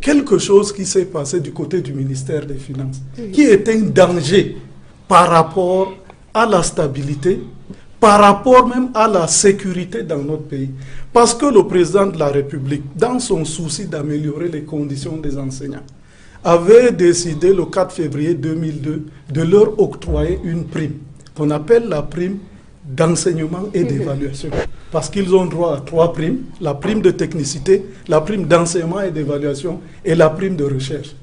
quelque chose qui s'est passé du côté du ministère des Finances, qui est un danger par rapport à la stabilité, par rapport même à la sécurité dans notre pays. Parce que le président de la République, dans son souci d'améliorer les conditions des enseignants, avait décidé le 4 février 2002 de leur octroyer une prime qu'on appelle la prime d'enseignement et d'évaluation. Parce qu'ils ont droit à 3 primes, la prime de technicité, la prime d'enseignement et d'évaluation et la prime de recherche.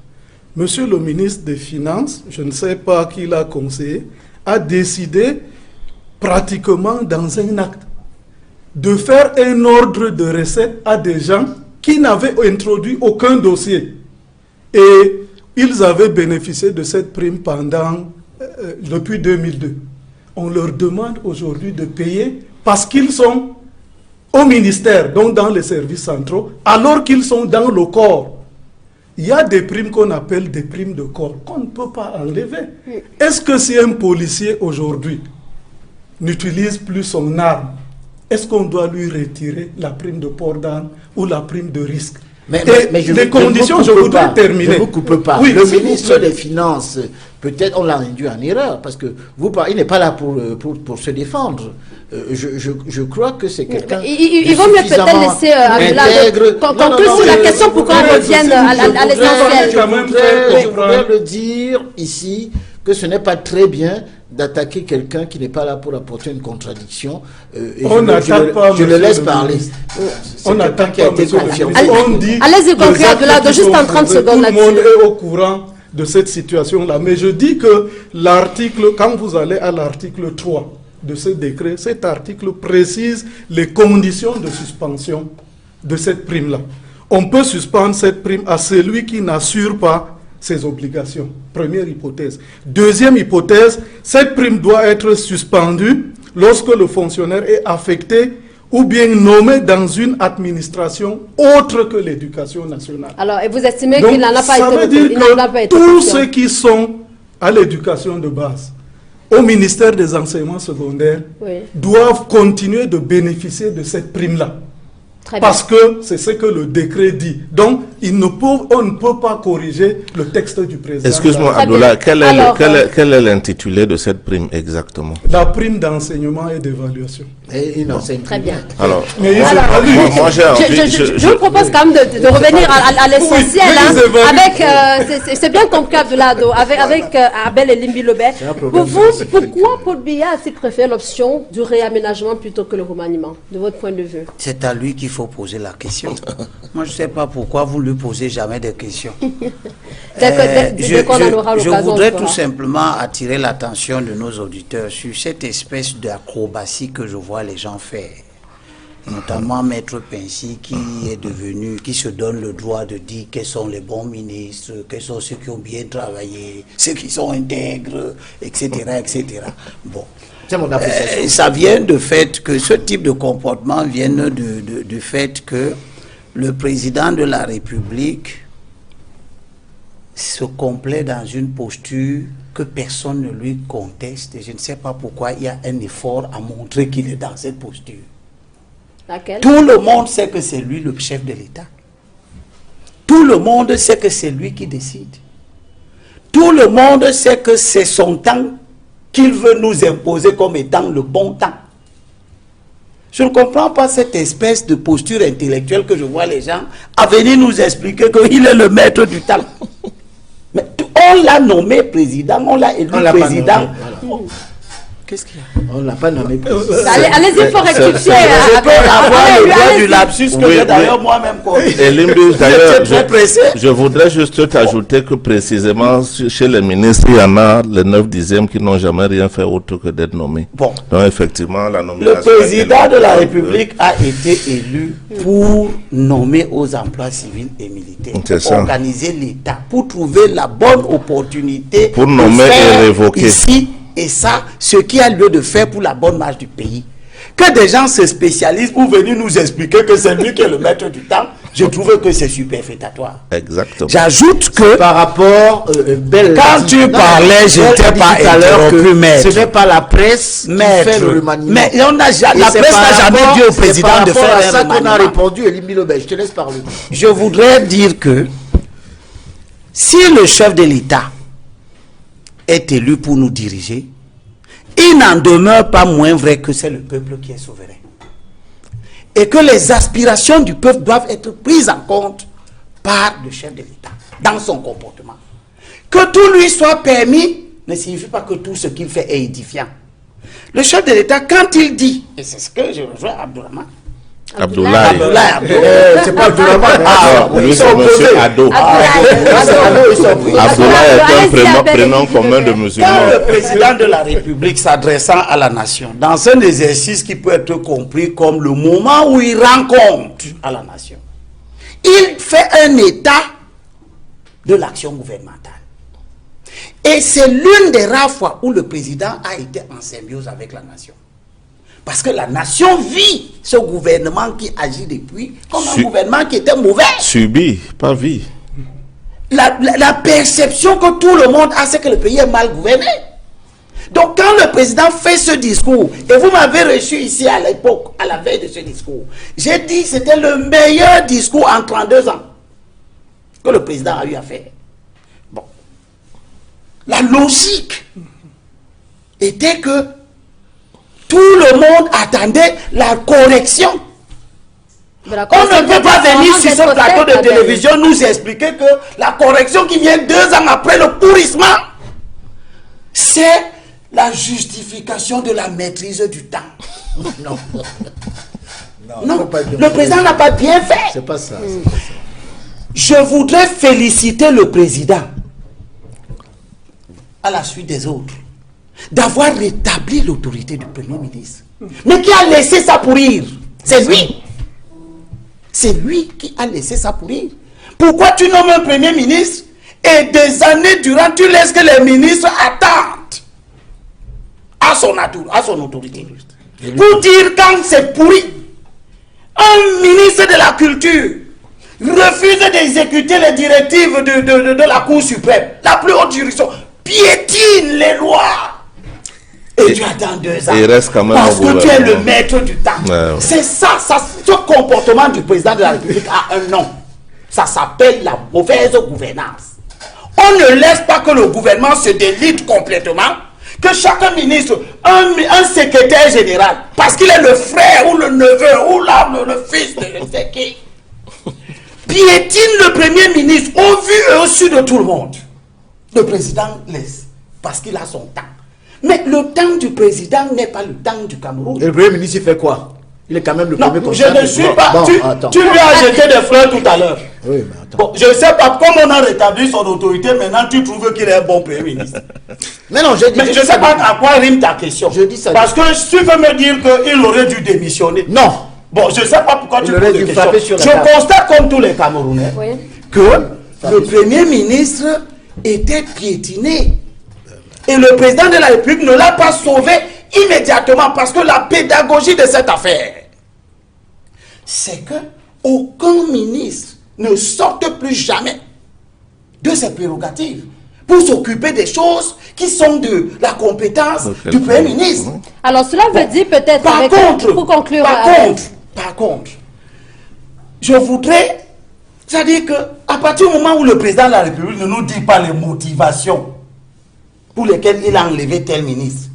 Monsieur le ministre des Finances, je ne sais pas qui l'a conseillé, a décidé pratiquement dans un acte de faire un ordre de recette à des gens qui n'avaient introduit aucun dossier. Et ils avaient bénéficié de cette prime depuis 2002. On leur demande aujourd'hui de payer parce qu'ils sont au ministère, donc dans les services centraux, alors qu'ils sont dans le corps. Il y a des primes qu'on appelle des primes de corps qu'on ne peut pas enlever. Est-ce que si un policier aujourd'hui n'utilise plus son arme, est-ce qu'on doit lui retirer la prime de port d'arme ou la prime de risque? Mais les conditions, je voudrais terminer. Je ne vous coupe pas. Oui, le ministre des Finances, peut-être on l'a induit en erreur, parce que il n'est pas là pour se défendre. Je crois que c'est quelqu'un. Il vaut mieux peut-être laisser conclure sur la question pour qu'on revienne à l'essentiel. Je voudrais le dire ici que ce n'est pas très bien d'attaquer quelqu'un qui n'est pas là pour apporter une contradiction. Je le laisse parler. On n'attaque pas, monsieur le ministre. On dit allez-y, conclure, juste en 30 secondes là-dessus. Tout le monde est au courant de cette situation-là. Mais je dis que l'article, quand vous allez à l'article 3 de ce décret, cet article précise les conditions de suspension de cette prime-là. On peut suspendre cette prime à celui qui n'assure pas ses obligations. Première hypothèse. Deuxième hypothèse, cette prime doit être suspendue lorsque le fonctionnaire est affecté ou bien nommé dans une administration autre que l'éducation nationale. Alors, et vous estimez Donc, qu'il n'en a pas ça veut été dire que tous ceux qui sont à l'éducation de base, au ministère des enseignements secondaires, doivent continuer de bénéficier de cette prime-là. Parce que c'est ce que le décret dit. Donc, on ne peut pas corriger le texte du président. Excuse-moi, Abdoulaye, quel est l'intitulé de cette prime exactement? La prime d'enseignement et d'évaluation. Très bien. Alors, moi j'ai envie... Je vous propose quand même de revenir à l'essentiel. C'est bien compris, Abdoulaye, avec Abel et Limbi Lebet. Pour vous, pourquoi Paul Biya a-t-il préféré l'option du réaménagement plutôt que le remaniement, de votre point de vue? C'est à lui qu'il faut poser la question. Moi, je ne sais pas pourquoi vous ne lui posez jamais de questions. Je voudrais tout simplement attirer l'attention de nos auditeurs sur cette espèce d'acrobatie que je vois les gens faire. Notamment Maître Pincy qui se donne le droit de dire quels sont les bons ministres, quels sont ceux qui ont bien travaillé, ceux qui sont intègres, etc. etc. Bon. Ça vient du fait que ce type de comportement vient du fait que le président de la République se complaît dans une posture que personne ne lui conteste. Et je ne sais pas pourquoi il y a un effort à montrer qu'il est dans cette posture. Laquelle? Tout le monde sait que c'est lui le chef de l'État. Tout le monde sait que c'est lui qui décide. Tout le monde sait que c'est son temps qu'il veut nous imposer comme étant le bon temps. Je ne comprends pas cette espèce de posture intellectuelle que je vois les gens à venir nous expliquer qu'il est le maître du temps. Mais on l'a nommé président, on l'a élu président. Qu'est-ce qu'il y a? On ne l'a pas nommé président. Allez-y, il faut rectifier. Je peux avoir le droit du lapsus que j'ai d'ailleurs moi-même commis. Et Limbi, d'ailleurs, je voudrais juste t'ajouter que précisément chez les ministres, il y en a les 9/10 qui n'ont jamais rien fait autre que d'être nommés. Bon. Donc effectivement, la nomination... Le président de la République a été élu pour nommer aux emplois civils et militaires, pour organiser l'État, pour trouver la bonne opportunité pour nommer et révoquer. Ici, et ça, ce qui a lieu de faire pour la bonne marche du pays. Que des gens se spécialisent pour venir nous expliquer que c'est lui qui est le maître du temps, je trouve que c'est superfétatoire. Exactement. J'ajoute que par rapport quand tu parlais, je n'étais pas interrompu, mais ce n'est pas la presse qui fait le remaniement. Mais la presse n'a jamais dit au président de faire un remaniement. qu'on a répondu, Limbi Lebet, je te laisse parler. Je voudrais dire que si le chef de l'État est élu pour nous diriger, il n'en demeure pas moins vrai que c'est le peuple qui est souverain. Et que les aspirations du peuple doivent être prises en compte par le chef de l'État dans son comportement. Que tout lui soit permis ne signifie pas que tout ce qu'il fait est édifiant. Le chef de l'État, quand il dit, et c'est ce que je rejoins Abdourahmane, Abdoulaye. C'est pas Abdourahmane. Lui, c'est monsieur Ado. Abdoulaye est un prénom commun de quand musulmans. le président de la République s'adressant à la nation, dans un exercice qui peut être compris comme le moment où il rend compte à la nation, il fait un état de l'action gouvernementale. Et c'est l'une des rares fois où le président a été en symbiose avec la nation. Parce que la nation vit ce gouvernement qui agit depuis comme un gouvernement qui était mauvais. Subi, pas vie. La perception que tout le monde a, c'est que le pays est mal gouverné. Donc quand le président fait ce discours, et vous m'avez reçu ici à l'époque, à la veille de ce discours, j'ai dit que c'était le meilleur discours en 32 ans que le président a eu à faire. Bon. La logique était que tout le monde attendait la correction. On ne peut pas venir sur ce plateau de télévision nous expliquer que la correction qui vient 2 ans après le pourrissement, c'est la justification de la maîtrise du temps. Non. Non, le président n'a pas bien fait. C'est pas ça. Je voudrais féliciter le président, à la suite des autres, d'avoir rétabli l'autorité du Premier ministre. Mais qui a laissé ça pourrir? C'est lui. C'est lui qui a laissé ça pourrir. Pourquoi tu nommes un Premier ministre et des années durant, tu laisses que les ministres attendent à son autorité? Pour dire quand c'est pourri, un ministre de la Culture refuse d'exécuter les directives de la Cour suprême, la plus haute juridiction, piétine les lois. Et tu attends 2 ans. Il reste quand même parce que tu es le gouvernement. maître du temps. Ouais. C'est ça, ce comportement du président de la République a un nom. Ça s'appelle la mauvaise gouvernance. On ne laisse pas que le gouvernement se délite complètement, que chaque ministre, un secrétaire général, parce qu'il est le frère ou le neveu ou le fils de je ne sais qui, piétine le Premier ministre au vu et au su de tout le monde. Le président laisse, parce qu'il a son temps. Mais le temps du président n'est pas le temps du Cameroun. Et le Premier ministre, il fait quoi? Il est quand même le Non, premier je ne suis pas... Bon, tu lui as jeté des fleurs tout à l'heure. Oui, mais attends. Bon, je ne sais pas, comme on a rétabli son autorité, maintenant tu trouves qu'il est un bon Premier ministre. Mais non, j'ai dit... Mais je ne sais pas à quoi rime ta question. Je dis ça. Parce que si tu veux me dire qu'il aurait dû démissionner. Non. Bon, je ne sais pas pourquoi tu Il aurait poses dû des frapper questions. sur la table. Je constate comme tous les Camerounais Oui. que le Premier ministre était piétiné. Et le président de la République ne l'a pas sauvé immédiatement parce que la pédagogie de cette affaire, c'est que aucun ministre ne sorte plus jamais de ses prérogatives pour s'occuper des choses qui sont de la compétence du Premier ministre. Alors cela veut dire peut-être, Par contre, pour conclure, par contre, je voudrais, c'est-à-dire que à partir du moment où le président de la République ne nous dit pas les motivations pour lesquelles il a enlevé tel ministre,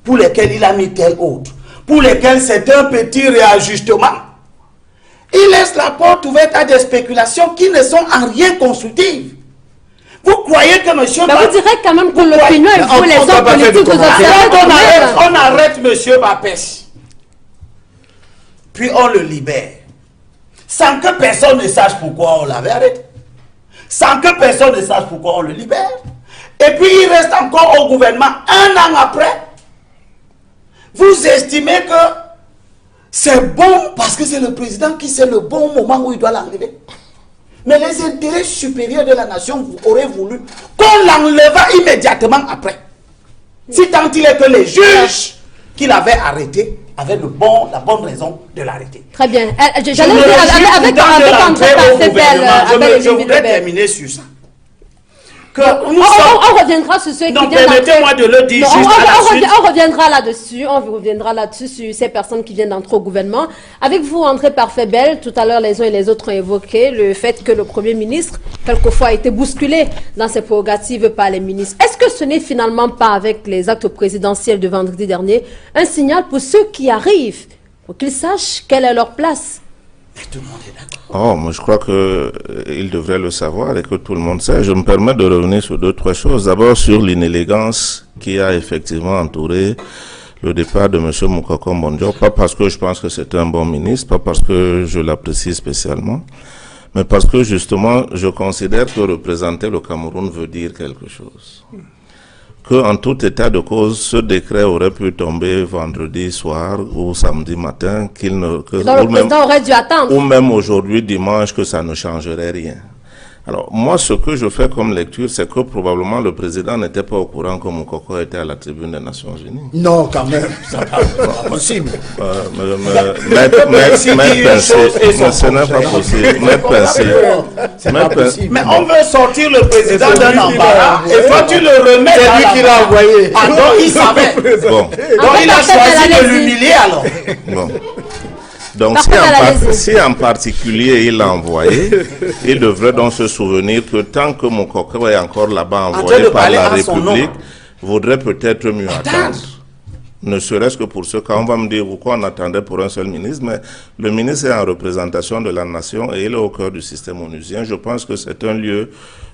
pour lesquelles il a mis tel autre, pour lesquelles c'est un petit réajustement, il laisse la porte ouverte à des spéculations qui ne sont en rien constructives. Vous croyez que monsieur... Mais vous direz quand même que l'opinion et vous, les hommes politiques, vous observez on arrête monsieur Bapès, puis on le libère, sans que personne ne sache pourquoi on l'avait arrêté, sans que personne ne sache pourquoi on le libère, et puis il reste encore au gouvernement 1 an après. Vous estimez que c'est bon parce que c'est le président qui sait le bon moment où il doit l'enlever. Mais les intérêts supérieurs de la nation auraient voulu qu'on l'enleva immédiatement après. Si tant il est que les juges qu'il avait arrêtés avaient la bonne raison de l'arrêter. Très bien. J'allais Je me dire réjouis avec pourtant de l'entrée au gouvernement. Je Abel voudrais terminer sur ça. Que on reviendra sur ceux qui non, viennent permettez-moi de le dire Non, juste à la suite. on reviendra là-dessus sur ces personnes qui viennent d'entrer au gouvernement. Avec vous, André Parfait-Bel, tout à l'heure, les uns et les autres ont évoqué le fait que le Premier ministre, quelquefois, a été bousculé dans ses prérogatives par les ministres. Est-ce que ce n'est finalement pas, avec les actes présidentiels de vendredi dernier, un signal pour ceux qui arrivent, pour qu'ils sachent quelle est leur place? Tout le monde est d'accord. Oh, moi je crois qu'il devrait le savoir et que tout le monde sait. Je me permets de revenir sur 2-3 choses. D'abord sur l'inélégance qui a effectivement entouré le départ de M. Moukoko Mbondjo. Pas parce que je pense que c'est un bon ministre, pas parce que je l'apprécie spécialement, mais parce que justement je considère que représenter le Cameroun veut dire quelque chose. Qu'en tout état de cause, ce décret aurait pu tomber vendredi soir ou samedi matin, Donc le président aurait dû attendre. Ou même aujourd'hui, dimanche, que ça ne changerait rien. Alors, moi, ce que je fais comme lecture, c'est que probablement le président n'était pas au courant que Moukoko était à la tribune des Nations Unies. Non, quand même, ça pas possible. Ce n'est pas possible. Mais on veut sortir le président d'un embarras et toi tu le remets. C'est lui qui l'a envoyé. Ah non, il savait. Bon. Donc il a choisi de l'humilier alors. Bon. Donc, si en particulier il l'a envoyé, il devrait donc se souvenir que tant que mon coco est encore là-bas envoyé par la République, vaudrait peut-être mieux attendre. Ne serait-ce que pour ce cas, on va me dire pourquoi on attendait pour un seul ministre, mais le ministre est en représentation de la nation et il est au cœur du système onusien. Je pense que c'est un lieu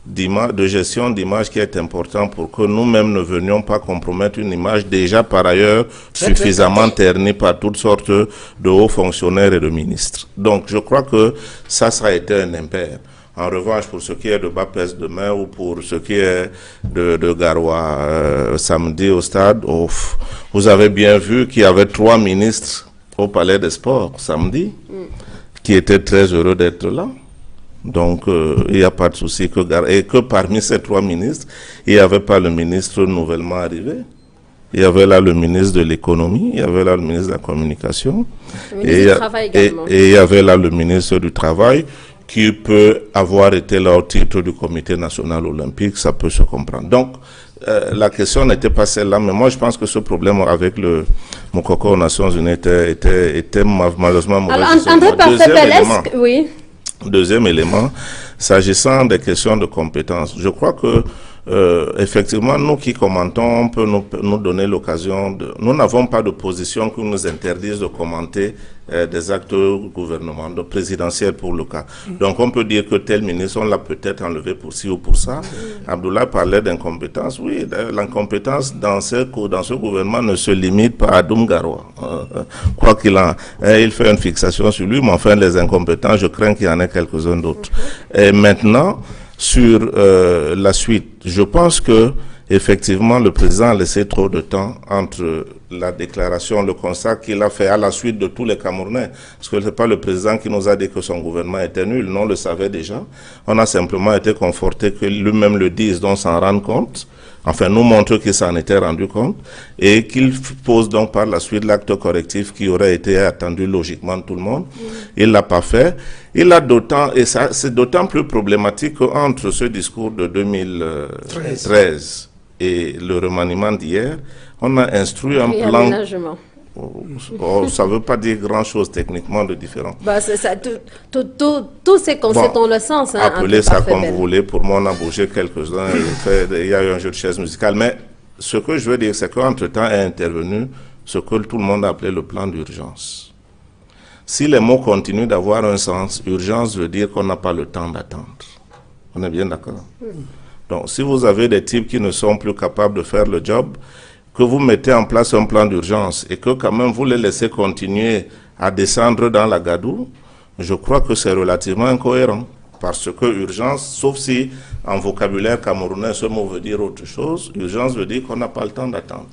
de gestion d'image qui est important pour que nous-mêmes ne venions pas compromettre une image déjà par ailleurs suffisamment ternie par toutes sortes de hauts fonctionnaires et de ministres. Donc je crois que ça a été un impair. En revanche, pour ce qui est de Bapes demain ou pour ce qui est de Garoua samedi au stade, vous avez bien vu qu'il y avait 3 ministres au Palais des Sports samedi qui étaient très heureux d'être là. Donc, il n'y a pas de souci et que parmi ces 3 ministres, il n'y avait pas le ministre nouvellement arrivé. Il y avait là le ministre de l'économie, il y avait là le ministre de la communication, et il y avait là le ministre du travail, qui peut avoir été là au titre du comité national olympique, ça peut se comprendre. Donc, la question n'était pas celle-là, mais moi je pense que ce problème avec le Moukoko aux Nations Unies était malheureusement mauvais. Alors, André Parfait-Pelesque, oui. Deuxième élément, s'agissant des questions de compétences, je crois que effectivement, nous qui commentons, on peut nous donner l'occasion de... Nous n'avons pas de position qui nous interdise de commenter des actes gouvernementaux, présidentiels pour le cas. Donc on peut dire que tel ministre, on l'a peut-être enlevé pour ci ou pour ça. Abdoulaye parlait d'incompétence. Oui, l'incompétence dans ce gouvernement ne se limite pas à Doum Garoua. Quoi qu'il en... il fait une fixation sur lui, mais enfin les incompétents, je crains qu'il y en ait quelques-uns d'autres. Et maintenant... Sur la suite, je pense que effectivement le président a laissé trop de temps entre la déclaration, le constat qu'il a fait à la suite de tous les Camerounais. Parce que ce n'est pas le président qui nous a dit que son gouvernement était nul, non, on le savait déjà. On a simplement été conforté que lui-même le dise, donc s'en rende compte. Enfin, nous montre qu'il s'en était rendu compte et qu'il pose donc par la suite l'acte correctif qui aurait été attendu logiquement de tout le monde. Il l'a pas fait. Il a d'autant, et ça, c'est d'autant plus problématique qu'entre ce discours de 2013 et le remaniement d'hier, on a instruit un plan. Ça ne veut pas dire grand-chose techniquement de différent. Bah, tous ces concepts ont le sens. Hein, appelez ça comme vous voulez. Pour moi, on a bougé quelques-uns. Il y a eu un jeu de chaises musicales. Mais ce que je veux dire, c'est qu'entre-temps est intervenu ce que tout le monde a appelé le plan d'urgence. Si les mots continuent d'avoir un sens, urgence veut dire qu'on n'a pas le temps d'attendre. On est bien d'accord? Donc, si vous avez des types qui ne sont plus capables de faire le job, que vous mettez en place un plan d'urgence et que quand même vous les laissez continuer à descendre dans la gadoue, je crois que c'est relativement incohérent. Parce que urgence, sauf si en vocabulaire camerounais ce mot veut dire autre chose, urgence veut dire qu'on n'a pas le temps d'attendre.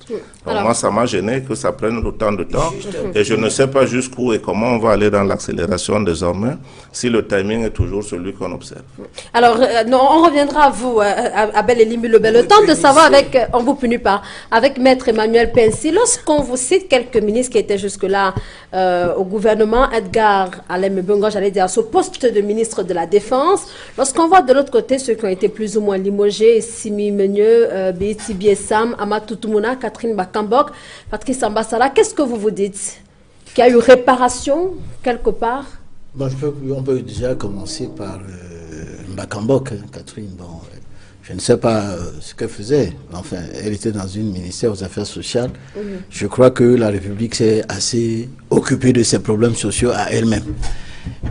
Donc moi ça m'a gêné que ça prenne autant de temps et je ne sais pas jusqu'où et comment on va aller dans l'accélération désormais si le timing est toujours celui qu'on observe. Alors non, on reviendra à vous, Abel Elimulobé. Le temps de savoir avec, on vous punit pas, avec Maître Emmanuel Pensy, lorsqu'on vous cite quelques ministres qui étaient jusque-là au gouvernement, Edgar Alain Mbongo, j'allais dire, à ce poste de ministre de la Défense, lorsqu'on voit de l'autre côté ceux qui ont été plus ou moins limogés, Simi Menieux, Béti Biessam, Amatou Toumouna, Catherine Bakambok, Patrice Ambassala, qu'est-ce que vous vous dites? Qu'il y a eu réparation quelque part? Bon, on peut déjà commencer par Bakambok, Catherine. Bon, je ne sais pas ce qu'elle faisait. Enfin, elle était dans une ministère aux Affaires sociales. Je crois que la République s'est assez occupée de ses problèmes sociaux à elle-même.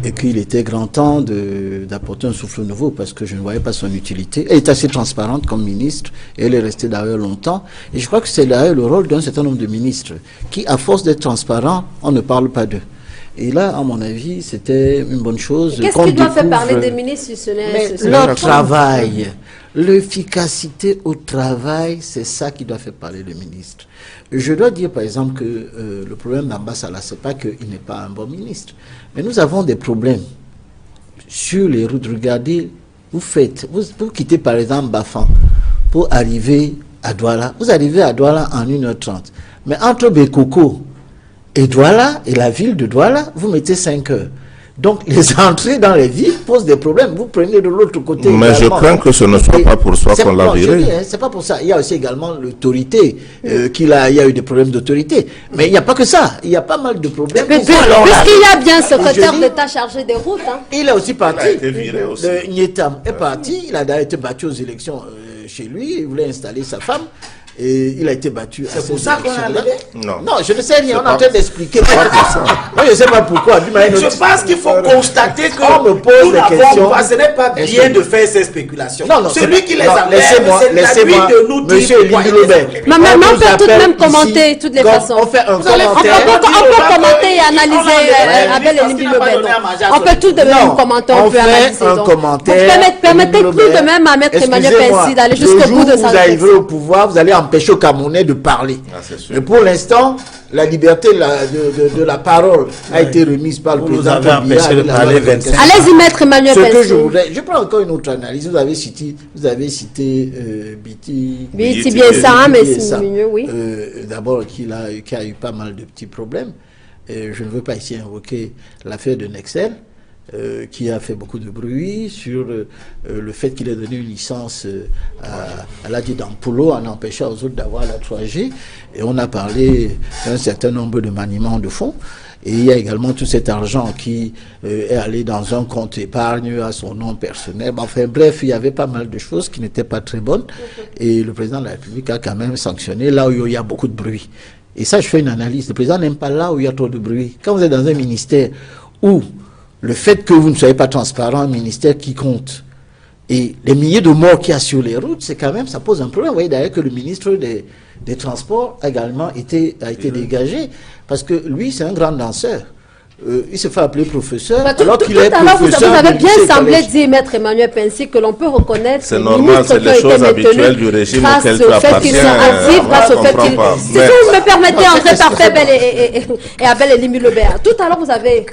et qu'il était grand temps d'apporter un souffle nouveau parce que je ne voyais pas son utilité. Elle est assez transparente comme ministre et elle est restée d'ailleurs longtemps. Et je crois que c'est d'ailleurs le rôle d'un certain nombre de ministres qui, à force d'être transparents, on ne parle pas d'eux. Et là, à mon avis, c'était une bonne chose. Qu'est-ce qui doit faire parler des ministres si ce n'est leur travail, l'efficacité au travail, c'est ça qui doit faire parler des ministres. Je dois dire, par exemple, que le problème d'Ambassala, c'est pas qu'il n'est pas un bon ministre. Mais nous avons des problèmes sur les routes. Regardez, vous quittez par exemple Bafan pour arriver à Douala. Vous arrivez à Douala en 1h30. Mais entre Bekoko et Douala, et la ville de Douala, vous mettez 5 heures. Donc, les entrées dans les villes posent des problèmes. Vous prenez de l'autre côté. Mais également. Je crains que ce ne soit pas pour soi qu'on l'a viré. C'est pas pour ça. Il y a aussi également l'autorité, il y a eu des problèmes d'autorité. Mais il n'y a pas que ça. Il y a pas mal de problèmes. Puisqu'il y a bien un secrétaire d'État chargé des routes. Hein. Il est aussi parti. Il a été viré aussi. Nietam est parti. Il a d'ailleurs été battu aux élections chez lui. Il voulait installer sa femme. Et il a été battu. C'est pour ça qu'on a levé? Non, je ne sais rien. On est en train d'expliquer. Moi, je ne sais pas pourquoi. Je pense qu'il faut constater que on me pose des questions. Ce n'est pas bien de faire ces spéculations. Non, celui qui les a fait, c'est lui de nous dire. Monsieur Limilobé. Mais on peut tout de même commenter toutes les façons. On fait un commentaire. On peut commenter et analyser Abel et Limilobé. On peut tout de même commenter. On fait un commentaire. Permettez tout de même à Maître Emmanuel Pensy d'aller jusqu'au bout de sa vous arriverez au pouvoir, vous allez empêcher aux Camerounais de parler. Mais pour l'instant, la liberté de la parole a été remise par le président. Vous avez empêché de parler 25 ans. Allez-y, Maître Emmanuel Pensy. Je prends encore une autre analyse. Vous avez cité Biti Biessa, mais c'est mieux, oui. D'abord, qui a eu pas mal de petits problèmes. Je ne veux pas ici invoquer l'affaire de Nexel. Qui a fait beaucoup de bruit sur le fait qu'il ait donné une licence à l'Adi d'Ampulo en empêchant aux autres d'avoir la 3G. Et on a parlé d'un certain nombre de maniements de fonds. Et il y a également tout cet argent qui est allé dans un compte épargne à son nom personnel. Enfin bref, il y avait pas mal de choses qui n'étaient pas très bonnes. Et le président de la République a quand même sanctionné là où il y a beaucoup de bruit. Et ça, je fais une analyse. Le président n'aime pas là où il y a trop de bruit. Quand vous êtes dans un ministère où le fait que vous ne soyez pas transparent, un ministère qui compte, et les milliers de morts qu'il y a sur les routes, c'est quand même, ça pose un problème. Vous voyez d'ailleurs que le ministre des Transports a également été dégagé, parce que lui, c'est un grand danseur. Il se fait appeler professeur, alors qu'il est professeur. Vous avez bien semblé dire, Maître Emmanuel Pensy, que l'on peut reconnaître c'est normal, c'est les choses habituelles du régime auquel tu appartiens. Grâce au fait qu'ils sont actifs, si vous me permettez, André Parfait et Abel Limilobé. Tout à l'heure, vous avez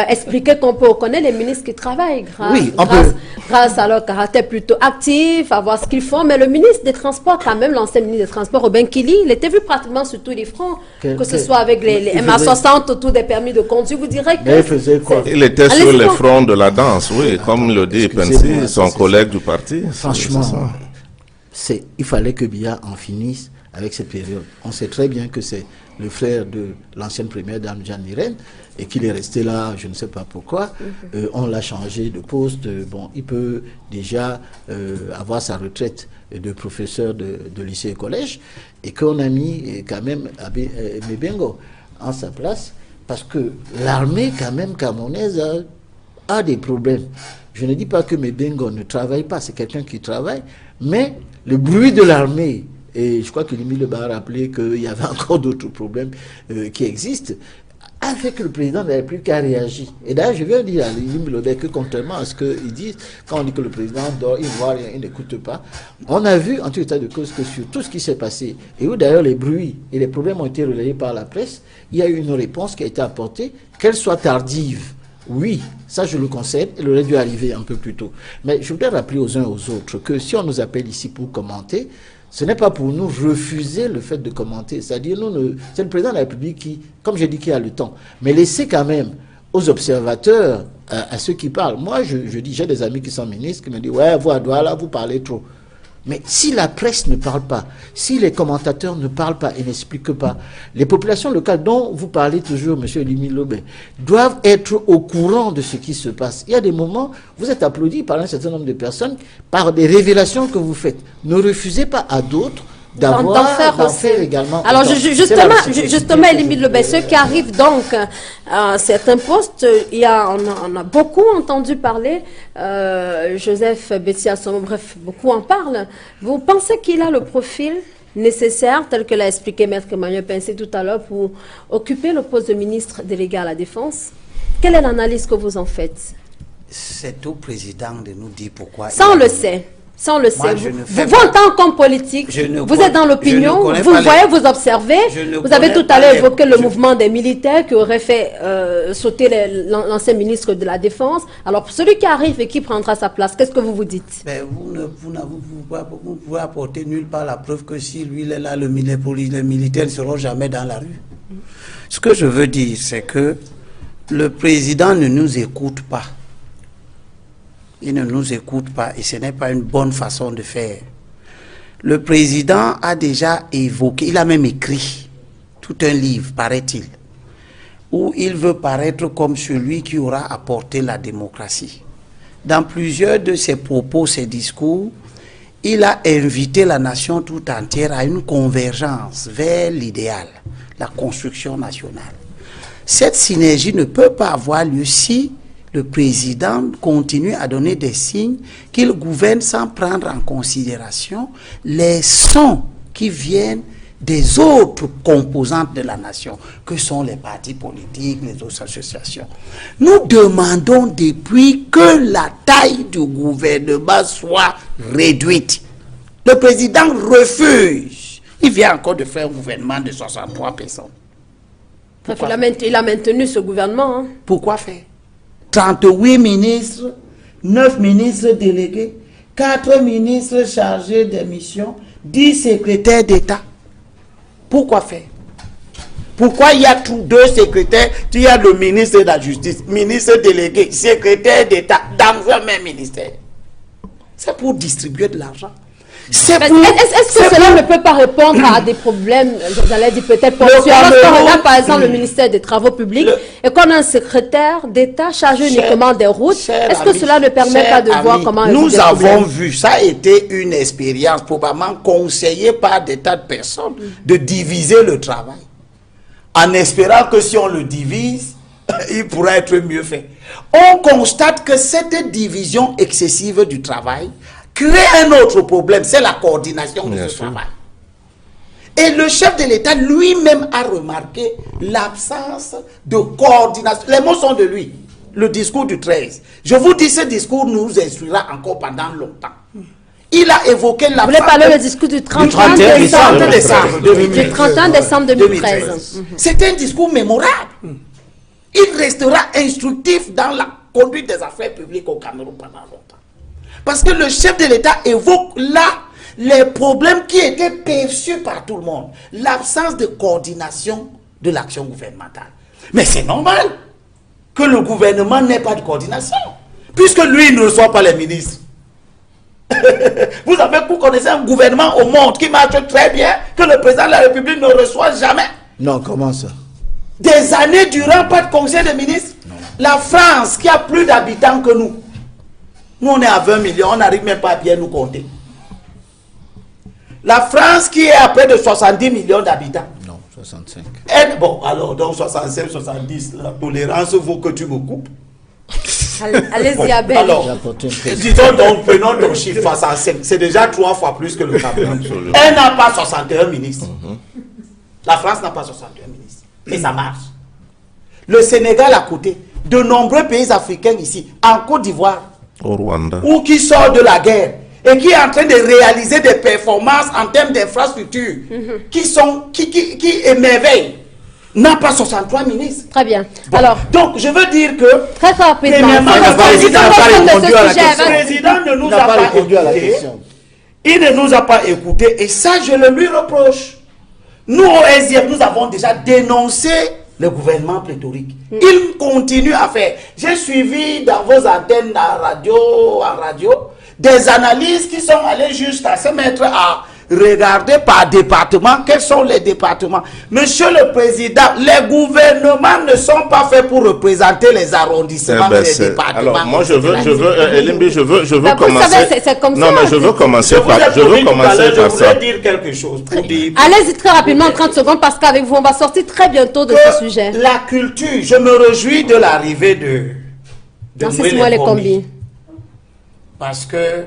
expliquer qu'on peut reconnaître les ministres qui travaillent grâce à leur caractère plutôt actif, à voir ce qu'ils font. Mais le ministre des Transports, quand même, l'ancien ministre des Transports, Robin Kili, il était vu pratiquement sur tous les fronts, que ce soit avec les MA60 autour des permis de conduire. Vous direz que... il faisait quoi? Il était sur les fronts de la danse, oui, comme le dit Pensy, son collègue du parti. Franchement, il fallait que Biya en finisse avec cette période. On sait très bien que c'est le frère de l'ancienne première dame Jeanne Irène, et qu'il est resté là, je ne sais pas pourquoi. On l'a changé de poste. Bon, il peut déjà avoir sa retraite de professeur de lycée et collège, et qu'on a mis quand même Mebengo en sa place, parce que l'armée quand même camerounaise a des problèmes. Je ne dis pas que Mebengo ne travaille pas, c'est quelqu'un qui travaille, mais le bruit de l'armée, et je crois que Limi Leba a rappelé qu'il y avait encore d'autres problèmes qui existent, a fait que le président de la République a réagi. Et d'ailleurs, je viens dire à Limi Leba que contrairement à ce qu'ils disent, quand on dit que le président dort, il ne voit rien, il n'écoute pas, on a vu en tout état de cause que sur tout ce qui s'est passé, et où d'ailleurs les bruits et les problèmes ont été relayés par la presse, il y a eu une réponse qui a été apportée, qu'elle soit tardive. Oui, ça je le concède, il aurait dû arriver un peu plus tôt. Mais je voudrais rappeler aux uns et aux autres que si on nous appelle ici pour commenter, ce n'est pas pour nous refuser le fait de commenter. C'est-à-dire, c'est le président de la République qui, comme j'ai dit, qui a le temps. Mais laissez quand même aux observateurs, à ceux qui parlent. Moi, je dis, j'ai des amis qui sont ministres qui me disent, ouais, vous à Douala, vous parlez trop. Mais si la presse ne parle pas, si les commentateurs ne parlent pas et n'expliquent pas, les populations locales dont vous parlez toujours, M. Limi Lobé, doivent être au courant de ce qui se passe. Il y a des moments, vous êtes applaudi par un certain nombre de personnes, par des révélations que vous faites. Ne refusez pas à d'autres d'en faire aussi. Également. Alors justement, Élimine Lebel, ceux qui Oui. arrivent donc à certains postes, on a beaucoup entendu parler, Joseph Betty-Assomo, bref, beaucoup en parlent. Vous pensez qu'il a le profil nécessaire, tel que l'a expliqué Maître Emmanuel Pincé tout à l'heure, pour occuper le poste de ministre délégué à la Défense? Quelle est l'analyse que vous en faites? C'est au président de nous dire pourquoi. Ça, on le sait. Ça, on le sait. Vous, en tant qu'homme politique, vous êtes dans l'opinion, vous voyez, vous observez. Vous avez tout à l'heure évoqué le mouvement des militaires qui aurait fait sauter l'ancien ministre de la Défense. Alors, pour celui qui arrive et qui prendra sa place, qu'est-ce que vous vous dites? Ben, vous ne pouvez apporter nulle part la preuve que si lui il est là, les militaires ne seront jamais dans la rue. Ce que je veux dire, c'est que le président ne nous écoute pas. Il ne nous écoute pas et ce n'est pas une bonne façon de faire. Le président a déjà évoqué, il a même écrit tout un livre, paraît-il, où il veut paraître comme celui qui aura apporté la démocratie. Dans plusieurs de ses propos, ses discours, il a invité la nation tout entière à une convergence vers l'idéal, la construction nationale. Cette synergie ne peut pas avoir lieu si le président continue à donner des signes qu'il gouverne sans prendre en considération les sons qui viennent des autres composantes de la nation, que sont les partis politiques, les autres associations. Nous demandons depuis que la taille du gouvernement soit réduite. Le président refuse. Il vient encore de faire un gouvernement de 63 personnes. Il a maintenu ce gouvernement. Hein. Pourquoi faire 38 ministres, 9 ministres délégués, 4 ministres chargés des missions, 10 secrétaires d'État. Pourquoi faire? Pourquoi il y a deux secrétaires? Il y a le ministre de la Justice, ministre délégué, secrétaire d'État dans un même ministère. C'est pour distribuer de l'argent. Est-ce que cela ne peut pas répondre à des problèmes, j'allais dire peut-être ponctuels? Lorsqu'on regarde par exemple le ministère des Travaux publics et qu'on a un secrétaire d'État chargé uniquement des routes, est-ce que cela ne permet pas de voir comment... Nous avons vu, ça a été une expérience probablement conseillée par des tas de personnes de diviser le travail. En espérant que si on le divise, il pourra être mieux fait. On constate que cette division excessive du travail crée un autre problème, c'est la coordination de ce travail. Et le chef de l'État lui-même a remarqué l'absence de coordination. Les mots sont de lui. Le discours du 13. Je vous dis, ce discours nous instruira encore pendant longtemps. Il a évoqué la... Vous voulez parler du discours du 31 décembre 2013. C'est un discours mémorable. Il restera instructif dans la conduite des affaires publiques au Cameroun pendant longtemps. Parce que le chef de l'État évoque là les problèmes qui étaient perçus par tout le monde. L'absence de coordination de l'action gouvernementale. Mais c'est normal que le gouvernement n'ait pas de coordination. Puisque lui ne reçoit pas les ministres. Vous connaissez un gouvernement au monde qui marche très bien, que le président de la République ne reçoit jamais. Non, comment ça? Des années durant, pas de conseil de ministres. Non. La France, qui a plus d'habitants que nous, nous on est à 20 millions, on n'arrive même pas à bien nous compter. La France qui est à près de 70 millions d'habitants. Non, 65. Et, bon, alors, donc 65, 70, la tolérance vaut que tu me coupes. Allez-y, Abel. Alors, disons donc, prenons ton chiffre 65. C'est déjà 3 fois plus que le Cameroun. Elle n'a pas 61 ministres. La France n'a pas 61 ministres. Mais ça marche. Le Sénégal à côté, de nombreux pays africains ici, en Côte d'Ivoire, au Rwanda, ou qui sort de la guerre et qui est en train de réaliser des performances en termes d'infrastructures qui émerveillent, n'a pas 63 ministres. Très bien. Bon, alors, donc je veux dire que très rapidement, le président ne nous a pas répondu à la question. Il ne nous a pas écoutés et ça je le lui reproche. Nous au SDF, nous avons déjà dénoncé le gouvernement pléthorique. Il continue à faire. J'ai suivi dans vos antennes en radio, des analyses qui sont allées jusqu'à se mettre à regarder par département. Quels sont les départements? Monsieur le Président, les gouvernements ne sont pas faits pour représenter les arrondissements et les départements. Alors, moi, je veux Elimbi, je veux commencer. Vous savez, c'est comme non, ça. mais je veux commencer par ça. Je voudrais dire quelque chose. Allez-y très rapidement, en 30 secondes, parce qu'avec vous, on va sortir très bientôt de ce sujet. La culture, je me réjouis de l'arrivée de Mwele Kombi. Parce que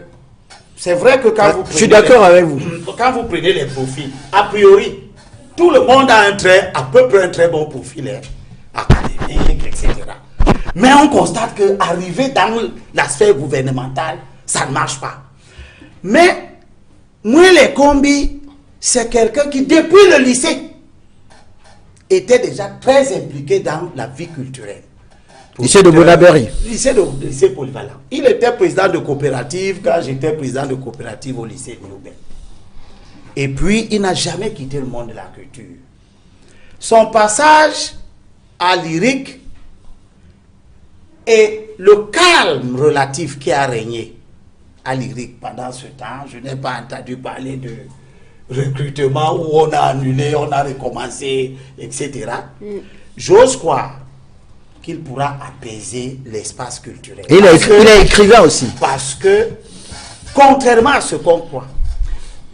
c'est vrai que quand vous prenez... Je suis d'accord avec vous. Quand vous prenez les profils, a priori, tout le monde a à peu près un très bon profil, hein, académique, etc. Mais on constate qu'arriver dans la sphère gouvernementale, ça ne marche pas. Mais Mwele Kombi, c'est quelqu'un qui, depuis le lycée, était déjà très impliqué dans la vie culturelle. Lycée de Bonaberry. Lycée polyvalent. Il était président de coopérative quand j'étais président de coopérative au lycée de Niobel. Et puis, il n'a jamais quitté le monde de la culture. Son passage à lyrique et le calme relatif qui a régné à lyrique pendant ce temps, je n'ai pas entendu parler de recrutement où on a annulé, on a recommencé, etc. J'ose croire qu'il pourra apaiser l'espace culturel. Et il est écrivain aussi. Parce que, contrairement à ce qu'on croit,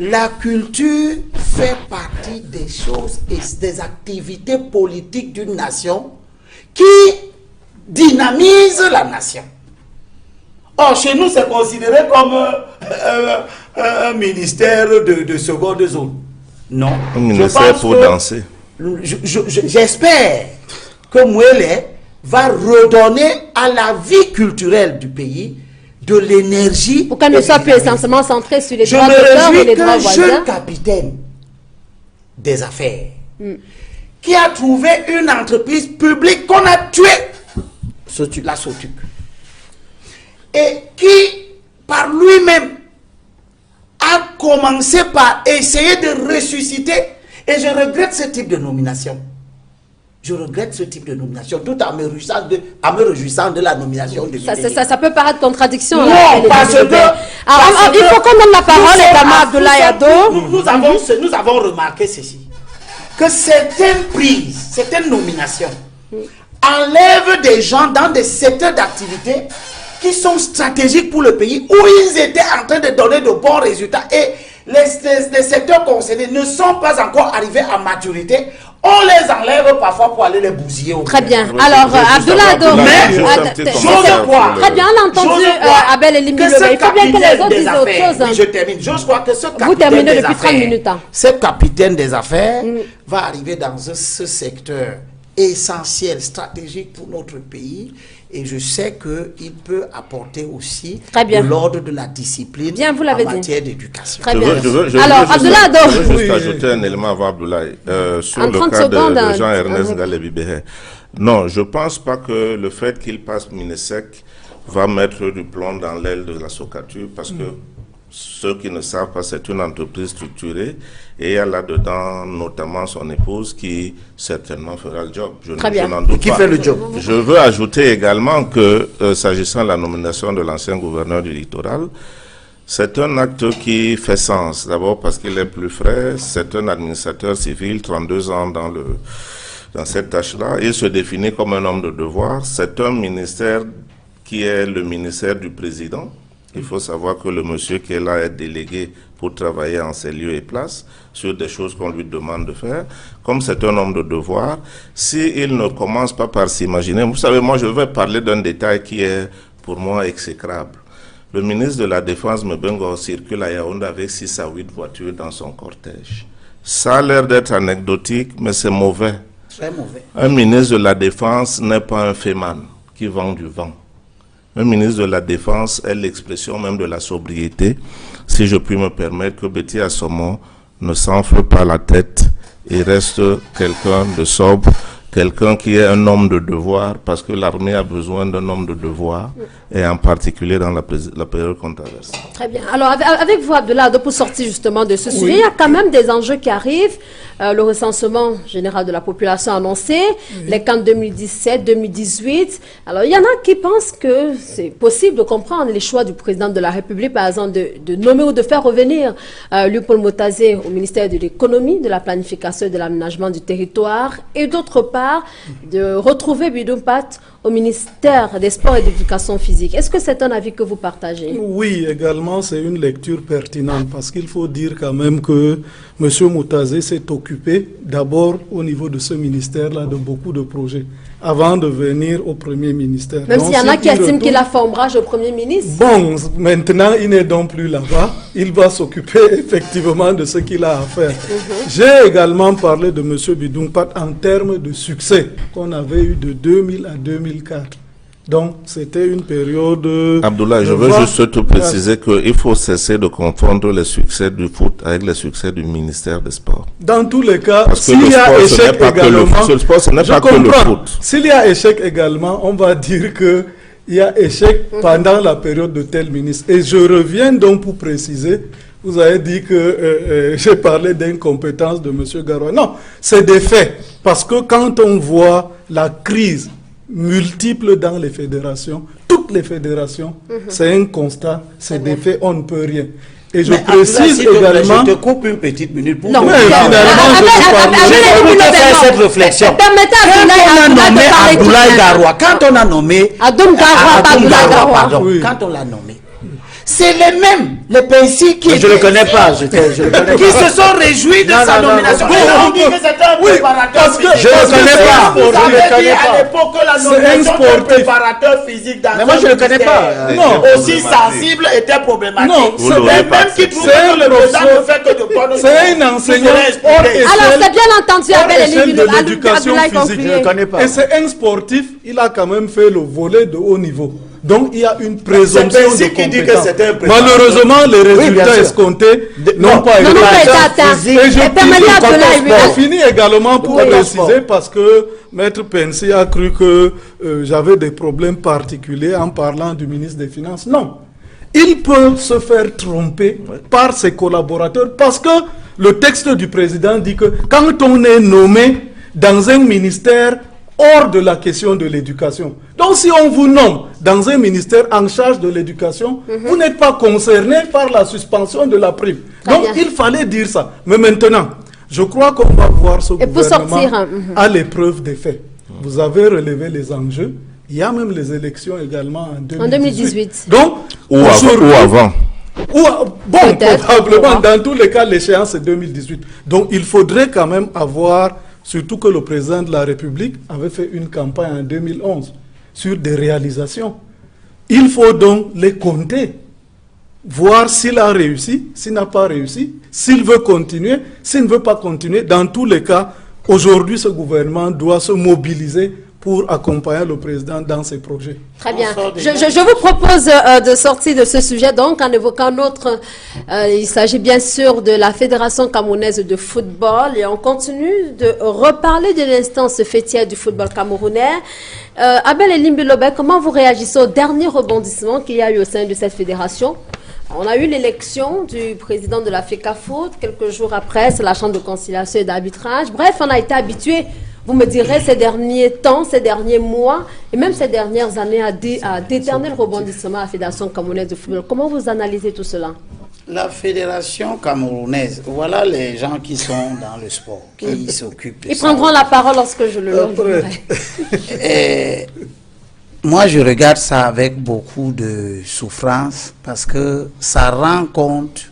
la culture fait partie des choses et des activités politiques d'une nation qui dynamise la nation. Or, chez nous, c'est considéré comme un ministère de seconde zone. Non. Un ministère pour danser. J'espère que Mwele va redonner à la vie culturelle du pays de l'énergie. Pour qu'elle ne soit plus essentiellement centrée sur les Je droits me d'auteur et réjouis les droits qu'un voisins. jeune capitaine des affaires qui a trouvé une entreprise publique qu'on a tuée, la Sotuc, et qui, par lui-même, a commencé par essayer de ressusciter, et je regrette ce type de nomination. Je regrette ce type de nomination, tout en me réjouissant de la nomination de Ça peut paraître contradiction. Non, parce que... il faut qu'on donne la parole à Abdoulaye Ado. Nous avons remarqué ceci, que certaines nominations enlèvent des gens dans des secteurs d'activité qui sont stratégiques pour le pays, où ils étaient en train de donner de bons résultats, et les secteurs concernés ne sont pas encore arrivés à maturité. On les enlève parfois pour aller les bousiller. Très bien. Alors, Abdoulaye Ado, très bien, on a entendu Abel Elimbi. Il faut bien que les autres disent autre chose. Je termine. Je crois que ce capitaine vous terminez depuis 30 minutes. Ce capitaine des affaires va arriver dans ce secteur essentiel, stratégique pour notre pays. Et je sais qu'il peut apporter aussi de l'ordre de la discipline en matière d'éducation. Très bien. Alors, Abdoulaye Ado. Je veux juste ajouter un élément avant Abdoulaye. Sur le cas de Jean-Ernest Galé-Bibéhé. Non, je ne pense pas que le fait qu'il passe Minesec va mettre du plomb dans l'aile de la Socatur, parce que ceux qui ne savent pas, c'est une entreprise structurée et il y a là-dedans notamment son épouse qui certainement fera le job. Je n'en doute pas. Qui fait le job? Je veux ajouter également que s'agissant de la nomination de l'ancien gouverneur du littoral, c'est un acte qui fait sens. D'abord parce qu'il est plus frais, c'est un administrateur civil, 32 ans dans cette tâche-là. Il se définit comme un homme de devoir. C'est un ministère qui est le ministère du président. Il faut savoir que le monsieur qui est là est délégué pour travailler en ces lieux et places sur des choses qu'on lui demande de faire. Comme c'est un homme de devoir, s'il ne commence pas par s'imaginer... Vous savez, moi je vais parler d'un détail qui est pour moi exécrable. Le ministre de la Défense, Mbengo, circule à Yaoundé avec 6 à 8 voitures dans son cortège. Ça a l'air d'être anecdotique, mais c'est mauvais. Très mauvais. Un ministre de la Défense n'est pas un féman qui vend du vent. Un ministre de la Défense est l'expression même de la sobriété, si je puis me permettre, que Betty Assomo ne s'enfle pas la tête et reste quelqu'un de sobre, quelqu'un qui est un homme de devoir, parce que l'armée a besoin d'un homme de devoir, et en particulier dans la période qu'on traverse. Très bien. Alors, avec vous, Abdoulaye, pour sortir justement de ce sujet, il y a quand même des enjeux qui arrivent. Le recensement général de la population annoncé, les camps 2017, 2018. Alors, il y en a qui pensent que c'est possible de comprendre les choix du président de la République, par exemple, de nommer ou de faire revenir Léopold Motazé au ministère de l'économie, de la planification et de l'aménagement du territoire, et d'autre part, de retrouver Bidou Pat au ministère des Sports et de l'Éducation physique. Est-ce que c'est un avis que vous partagez? Oui, également, c'est une lecture pertinente parce qu'il faut dire quand même que M. Motazé s'est occupé d'abord au niveau de ce ministère-là de beaucoup de projets avant de venir au Premier ministère. Même s'il y en a qui estiment qu'il a fait ombrage au Premier ministre. Bon, maintenant, il n'est donc plus là-bas. Il va s'occuper effectivement de ce qu'il a à faire. J'ai également parlé de M. Bidou Pat en termes de succès qu'on avait eu de 2000 à 2004. Donc, c'était une période... Abdoulaye, je veux juste te préciser qu'il faut cesser de confondre les succès du foot avec les succès du ministère des Sports. Dans tous les cas, s'il y a échec également... Le sport, ce n'est pas que le foot. S'il y a échec également, on va dire qu'il y a échec pendant la période de tel ministre. Et je reviens donc pour préciser, vous avez dit que j'ai parlé d'incompétence de M. Garoua. Non, c'est des faits. Parce que quand on voit la crise multiples dans les fédérations, toutes les fédérations, c'est un constat, c'est des faits, on ne peut rien. Et je précise également... Je te coupe une petite minute pour... Non, mais finalement, je vais faire cette réflexion. Quand on a nommé Abdoulaye Garoua, quand on a nommé Adoum Garoua, pardon, quand on l'a nommé, c'est les mêmes, les Pensi qui... Je ne le connais pas, qui se sont réjouis de sa nomination. On dit que c'était un préparateur physique. Je ne le connais pas. Vous avez dit à l'époque que la nomination d'un préparateur physique dans un ministère aussi sensible était problématique. Non, les mêmes qui trouvent que le président ne fait que de bonnes choses. C'est un enseignant Alors, c'est bien entendu avec l'éducation physique. Je ne connais pas. Et c'est un sportif, il a quand même fait le volet de haut niveau. Donc, il y a une présomption de compétence. Malheureusement, les résultats escomptés n'ont pas été atteints. Et je finis également pour préciser, parce que Maître Pensi a cru que j'avais des problèmes particuliers en parlant du ministre des Finances. Non. Il peut se faire tromper par ses collaborateurs, parce que le texte du président dit que quand on est nommé dans un ministère hors de la question de l'éducation. Donc si on vous nomme dans un ministère en charge de l'éducation, vous n'êtes pas concerné par la suspension de la prime. Donc il fallait dire ça. Mais maintenant, je crois qu'on va voir ce gouvernement à l'épreuve des faits. Vous avez relevé les enjeux. Il y a même les élections également en 2018. Donc, ou avant. Bon, probablement, dans tous les cas, l'échéance est 2018. Donc il faudrait quand même avoir... Surtout que le président de la République avait fait une campagne en 2011 sur des réalisations. Il faut donc les compter, voir s'il a réussi, s'il n'a pas réussi, s'il veut continuer, s'il ne veut pas continuer. Dans tous les cas, aujourd'hui, ce gouvernement doit se mobiliser pour accompagner le président dans ses projets. Très bien. Je vous propose de sortir de ce sujet, donc, en évoquant notre... il s'agit bien sûr de la Fédération camerounaise de football, et on continue de reparler de l'instance fêtière du football camerounais. Abel Elim Bilobé, comment vous réagissez au dernier rebondissement qu'il y a eu au sein de cette fédération? On a eu l'élection du président de la FECAFOOT, quelques jours après, c'est la Chambre de conciliation et d'arbitrage. Bref, on a été habitué, vous me direz, ces derniers temps, ces derniers mois, et même ces dernières années, à d'éternels rebondissements à la Fédération camerounaise de football. Comment vous analysez tout cela? La Fédération camerounaise, voilà les gens qui sont dans le sport, qui s'occupent de ça. Ils prendront la parole lorsque je le leur dirai. Moi, je regarde ça avec beaucoup de souffrance parce que ça rend compte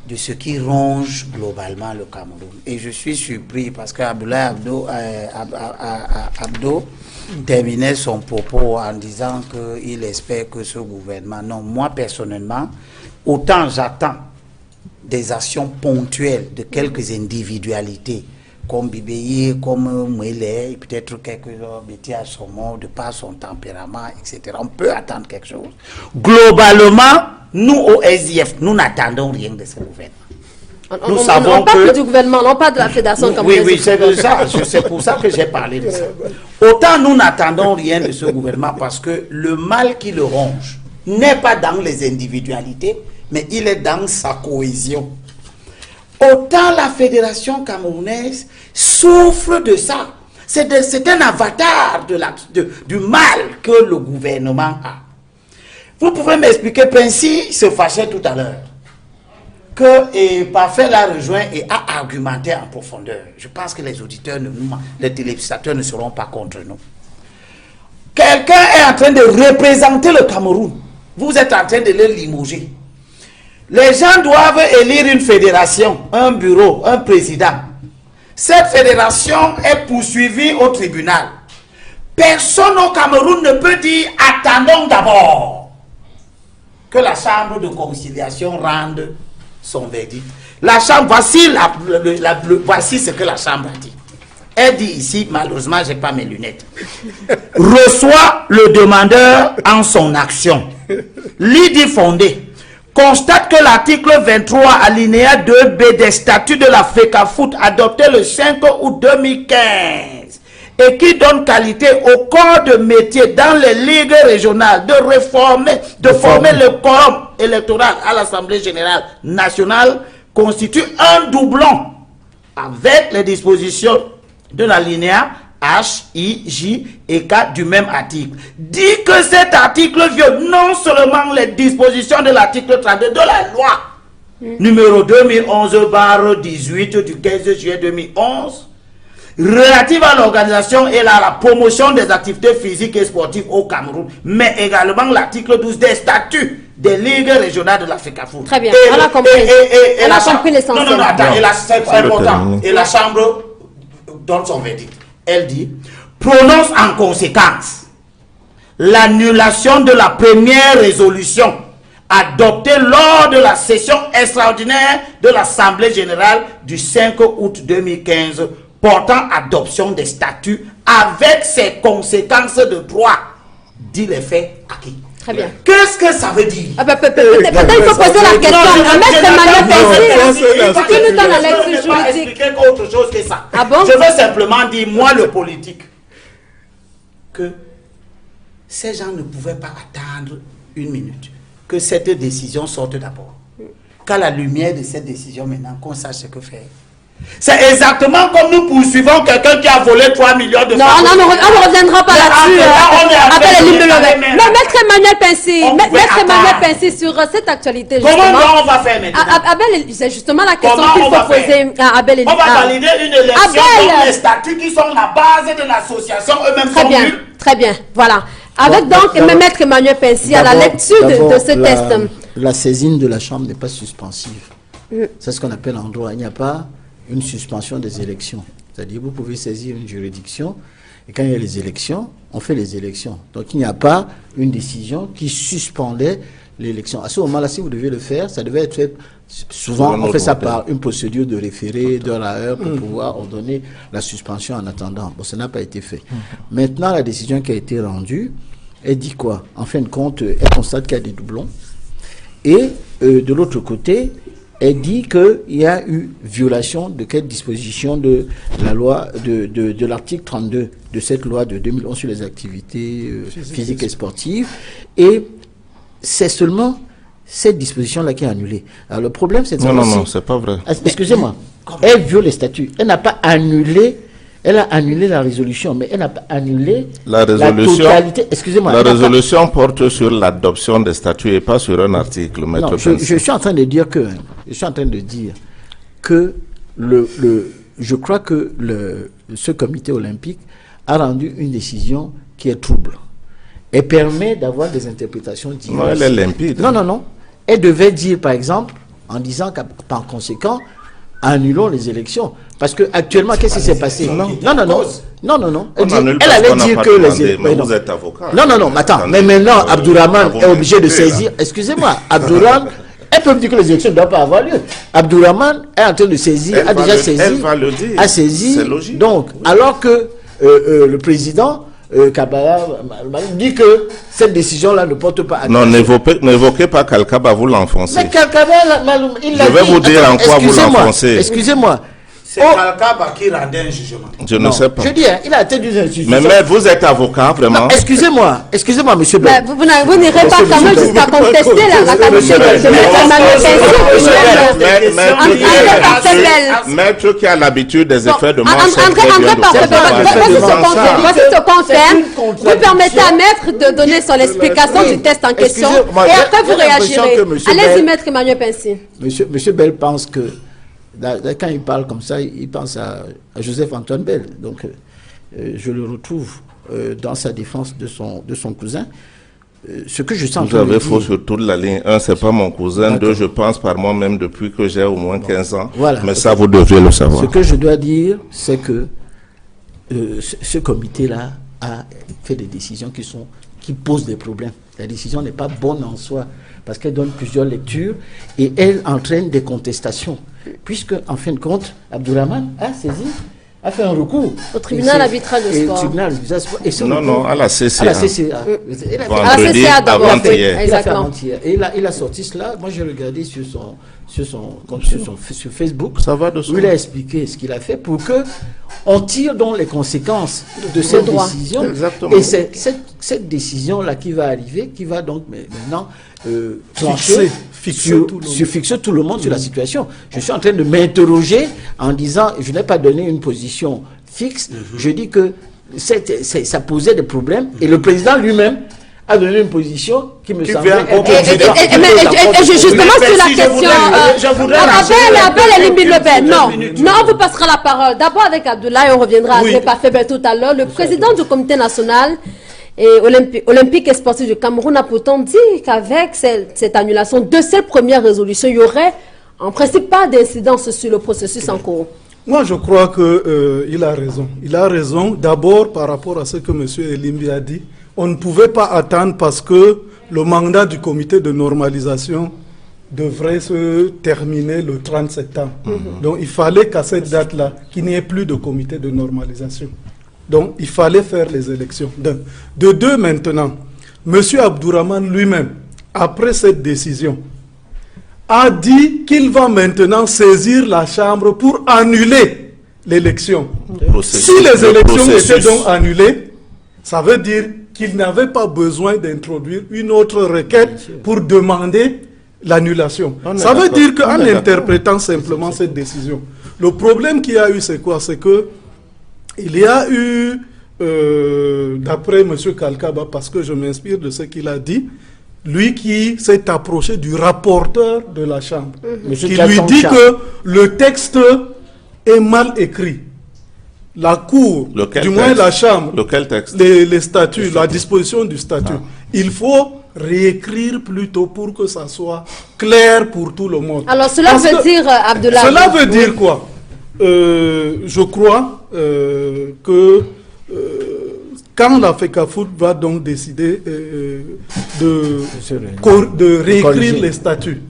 de ce qui ronge globalement le Cameroun. Et je suis surpris parce que Abdoulaye Abdo terminait son propos en disant qu'il espère que ce gouvernement... Non, moi personnellement, autant j'attends des actions ponctuelles de quelques individualités comme Bibéi, comme Mouélé, et peut-être quelques Béti à son mot, de par son tempérament, etc. On peut attendre quelque chose. Globalement, nous au SDF, nous n'attendons rien de ce gouvernement. Nous savons on parle du gouvernement, on parle de la Fédération camerounaise. Oui, c'est pour ça que j'ai parlé de ça. Autant nous n'attendons rien de ce gouvernement parce que le mal qui le ronge n'est pas dans les individualités, mais il est dans sa cohésion. Autant la Fédération camerounaise souffre de ça. C'est un avatar du mal que le gouvernement a. Vous pouvez m'expliquer, Pensi se fâchait tout à l'heure, que Parfait l'a rejoint et a argumenté en profondeur. Je pense que les auditeurs, les téléspectateurs ne seront pas contre nous. Quelqu'un est en train de représenter le Cameroun. Vous êtes en train de le limoger. Les gens doivent élire une fédération, un bureau, un président. Cette fédération est poursuivie au tribunal. Personne au Cameroun ne peut dire « attendons d'abord » que la chambre de conciliation rende son verdict. La chambre, voici ce que la chambre a dit. Elle dit ici, malheureusement, je n'ai pas mes lunettes. Reçoit le demandeur en son action. L'idée fondée. Constate que l'article 23 alinéa 2B des statuts de la FECAFOOT adopté le 5 août 2015 et qui donne qualité au corps de métier dans les ligues régionales de former le quorum électoral à l'Assemblée générale nationale constitue un doublon avec les dispositions de l'alinéa H, I, J et K du même article. Dit que cet article viole non seulement les dispositions de l'article 32 de la loi numéro 2011/18 du 15 juillet 2011 relative à l'organisation et à la promotion des activités physiques et sportives au Cameroun, mais également l'article 12 des statuts des ligues régionales de la FECAFOOT. Très bien, on a compris. On a compris l'essentiel. Non, attends, c'est important. Et la chambre donne son verdict. Elle dit, prononce en conséquence l'annulation de la première résolution adoptée lors de la session extraordinaire de l'Assemblée générale du 5 août 2015 portant adoption des statuts avec ses conséquences de droit, dit les faits acquis. Très bien. Qu'est-ce que ça veut dire? Peut-être il faut poser la question à Maître Emmanuel Pensi. Qui nous donne la lecture juridique? Je ne vais pas expliquer autre chose que ça. Ah bon? Je veux simplement dire, moi le politique, que ces gens ne pouvaient pas attendre une minute, que cette décision sorte d'abord. Qu'à la lumière de cette décision maintenant, qu'on sache ce que faire. C'est exactement comme nous poursuivons quelqu'un qui a volé 3 millions de francs. Non, on ne reviendra pas là-dessus. Mais Maître Emmanuel Pensi, sur cette actualité, justement. Comment on va faire maintenant? C'est justement la question qu'il faut poser à Abel. On va valider une élection dont les statuts qui sont la base de l'association eux-mêmes sont nuls. Très bien, voilà. Avec donc Maître Emmanuel Pensi à la lecture de ce texte. La saisine de la Chambre n'est pas suspensive. C'est ce qu'on appelle en droit. Il n'y a pas une suspension des élections. C'est-à-dire vous pouvez saisir une juridiction et quand il y a les élections, on fait les élections. Donc il n'y a pas une décision qui suspendait l'élection. À ce moment-là, si vous devez le faire, ça devait être fait. Souvent, on fait ça par une procédure de référé d'heure à heure pour pouvoir ordonner la suspension en attendant. Bon, ça n'a pas été fait. Maintenant, la décision qui a été rendue, elle dit quoi? En fin de compte, elle constate qu'il y a des doublons. Et de l'autre côté, elle dit qu'il y a eu violation de quelle disposition de la loi, de l'article 32 de cette loi de 2011 sur les activités physiques et sportives. Et c'est seulement cette disposition-là qui est annulée. Alors le problème, c'est que... Non, c'est pas vrai. Excusez-moi. Elle viole les statuts. Elle n'a pas annulé... Elle a annulé la résolution, mais elle n'a pas annulé la totalité. Excusez-moi. La résolution porte sur l'adoption des statuts et pas sur un article. Non, je suis en train de dire que, je crois que ce comité olympique a rendu une décision qui est trouble. Elle permet d'avoir des interprétations diverses. Non, elle est limpide. Non. Elle devait dire, par exemple, en disant que par conséquent, annulons les élections. Parce que actuellement, qu'est-ce qui s'est passé? Non. Elle allait dire que les élections. Vous êtes avocat. Non, attends. Mais maintenant, Abdourahmane est obligé de saisir. Excusez-moi, Abdourahmane, elle peut me dire que les élections ne doivent pas avoir lieu. Abdourahmane est en train de saisir, a déjà saisi. Elle va le dire. A saisi. C'est logique. Donc, alors que le président Kabala dit que cette décision-là ne porte pas à... Non, n'évoquez pas Kalkaba, vous l'enfoncez. Mais Kalkaba, il l'a Je vais dit. vous dire en quoi vous l'enfoncez. Excusez-moi. C'est Kalkaba qui rendait un jugement. Je ne sais pas. Je dis, il a été d'une institution. Mais vous êtes avocat, vraiment. Excusez-moi, monsieur Bell. Vous n'irez pas quand même jusqu'à contester la qualité de Maître qui a l'habitude des effets de mort. voici ce qu'on fait. Vous permettez à Maître de donner son explication du test en question et après vous réagirez. Allez-y, Maître Emmanuel Pensy. Monsieur Bell pense que quand il parle comme ça, il pense à Joseph-Antoine Bell. Donc, je le retrouve dans sa défense de son cousin. Ce que je sens... Vous avez faux sur toute la ligne. Un, c'est pas mon cousin. Deux, je pense par moi-même depuis que j'ai au moins 15 ans. Voilà. Mais ça, vous devriez le savoir. Ce que je dois dire, c'est que ce comité-là a fait des décisions qui posent des problèmes. La décision n'est pas bonne en soi, parce qu'elle donne plusieurs lectures et elle entraîne des contestations. Puisque, en fin de compte, Abdourahmane a fait un recours au tribunal arbitral de sport. Non, à la CCA. À la CCA. Vendredi, avant-hier. Exactement. Et il a sorti cela. Moi, j'ai regardé sur Facebook. Ça va de soi. Où il a expliqué ce qu'il a fait pour que on tire donc les conséquences de cette décision. Exactement. Et c'est cette décision-là qui va arriver, qui va donc maintenant fixer tout le monde sur la situation. Je suis en train de m'interroger en disant, je n'ai pas donné une position fixe, je dis que ça posait des problèmes et le président lui-même a donné une position qui me semblait... Justement sur la question... Abel et Limbi Lebel, non, on vous passera la parole. D'abord avec Abdoulaye, on reviendra à Zépa Fébel tout à l'heure. Le président du comité national et olympique et sportif du Cameroun a pourtant dit qu'avec cette annulation de cette première résolution, il y aurait en principe pas d'incidence sur le processus en cours. Moi, je crois qu'il a raison. Il a raison d'abord par rapport à ce que M. Elimbi a dit. On ne pouvait pas attendre parce que le mandat du comité de normalisation devrait se terminer le 30 septembre. Donc, il fallait qu'à cette date-là, qu'il n'y ait plus de comité de normalisation. Donc, il fallait faire les élections. De deux, maintenant, M. Abdourahmane lui-même, après cette décision, a dit qu'il va maintenant saisir la Chambre pour annuler l'élection. Si les élections étaient donc annulées, ça veut dire qu'il n'avait pas besoin d'introduire une autre requête pour demander l'annulation. Ça veut dire qu'en interprétant simplement cette décision, le problème qu'il y a eu, c'est quoi? C'est que il y a eu, d'après M. Kalkaba, parce que je m'inspire de ce qu'il a dit, lui qui s'est approché du rapporteur de la Chambre, qui lui dit que le texte est mal écrit. La Cour, du moins la Chambre, les statuts, la disposition du statut, il faut réécrire plutôt pour que ça soit clair pour tout le monde. Alors cela veut dire, Abdoulaye... Cela veut dire quoi? Je crois que quand la FECAFOOT va donc décider de réécrire les statuts,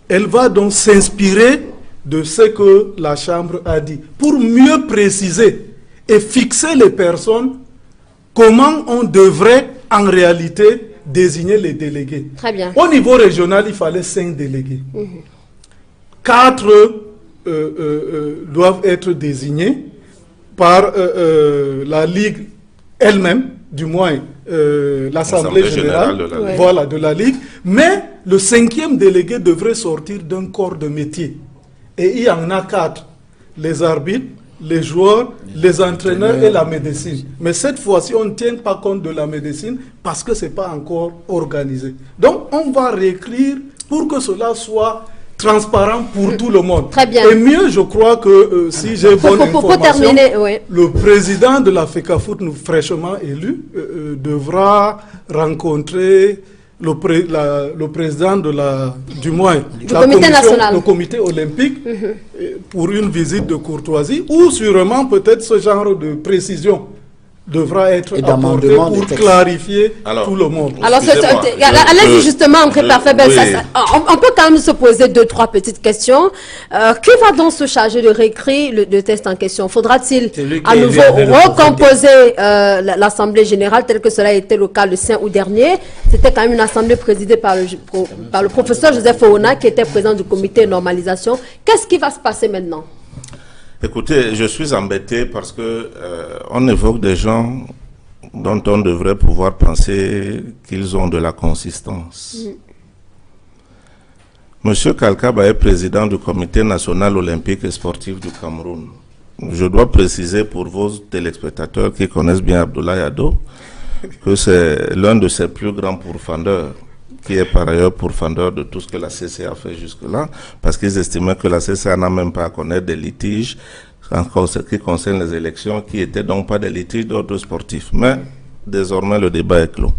elle va donc s'inspirer de ce que la Chambre a dit, pour mieux préciser et fixer les personnes, comment on devrait en réalité désigner les délégués. Très bien. Au niveau régional, il fallait 5 délégués. 4 doivent être désignés par la Ligue elle-même, du moins l'Assemblée générale de la Ligue, mais le 5e délégué devrait sortir d'un corps de métier. Et il y en a 4, les arbitres, les joueurs, les entraîneurs et la médecine. Mais cette fois-ci, on ne tient pas compte de la médecine parce que ce n'est pas encore organisé. Donc, on va réécrire pour que cela soit transparent pour tout le monde. Très bien. Et mieux, je crois que si j'ai bonne information, le président de la FECAFOOT, fraîchement élu, devra rencontrer le président de du comité national, le comité olympique, pour une visite de courtoisie, ou sûrement peut-être ce genre de précision devra être Et apporté d'amendement pour des textes. clarifier Alors, tout le monde. Alors, allez-y justement, André Parfait-Bel, on peut quand même se poser 2-3 petites questions. Qui va donc se charger de réécrire le texte en question? Faudra-t-il à nouveau recomposer l'Assemblée générale telle que cela a été le cas le 5 août dernier? C'était quand même une assemblée présidée par le professeur Joseph Oona qui était président du comité de normalisation. Qu'est-ce qui va se passer maintenant? Écoutez, je suis embêté parce que on évoque des gens dont on devrait pouvoir penser qu'ils ont de la consistance. Monsieur Kalkaba est président du Comité national olympique et sportif du Cameroun. Je dois préciser pour vos téléspectateurs qui connaissent bien Abdoulaye Ado que c'est l'un de ses plus grands pourfendeurs, qui est par ailleurs pourfendeur de tout ce que la CCA fait jusque-là, parce qu'ils estimaient que la CCA n'a même pas à connaître des litiges en ce qui concerne les élections, qui n'étaient donc pas des litiges d'ordre sportif. Mais désormais, le débat est clos.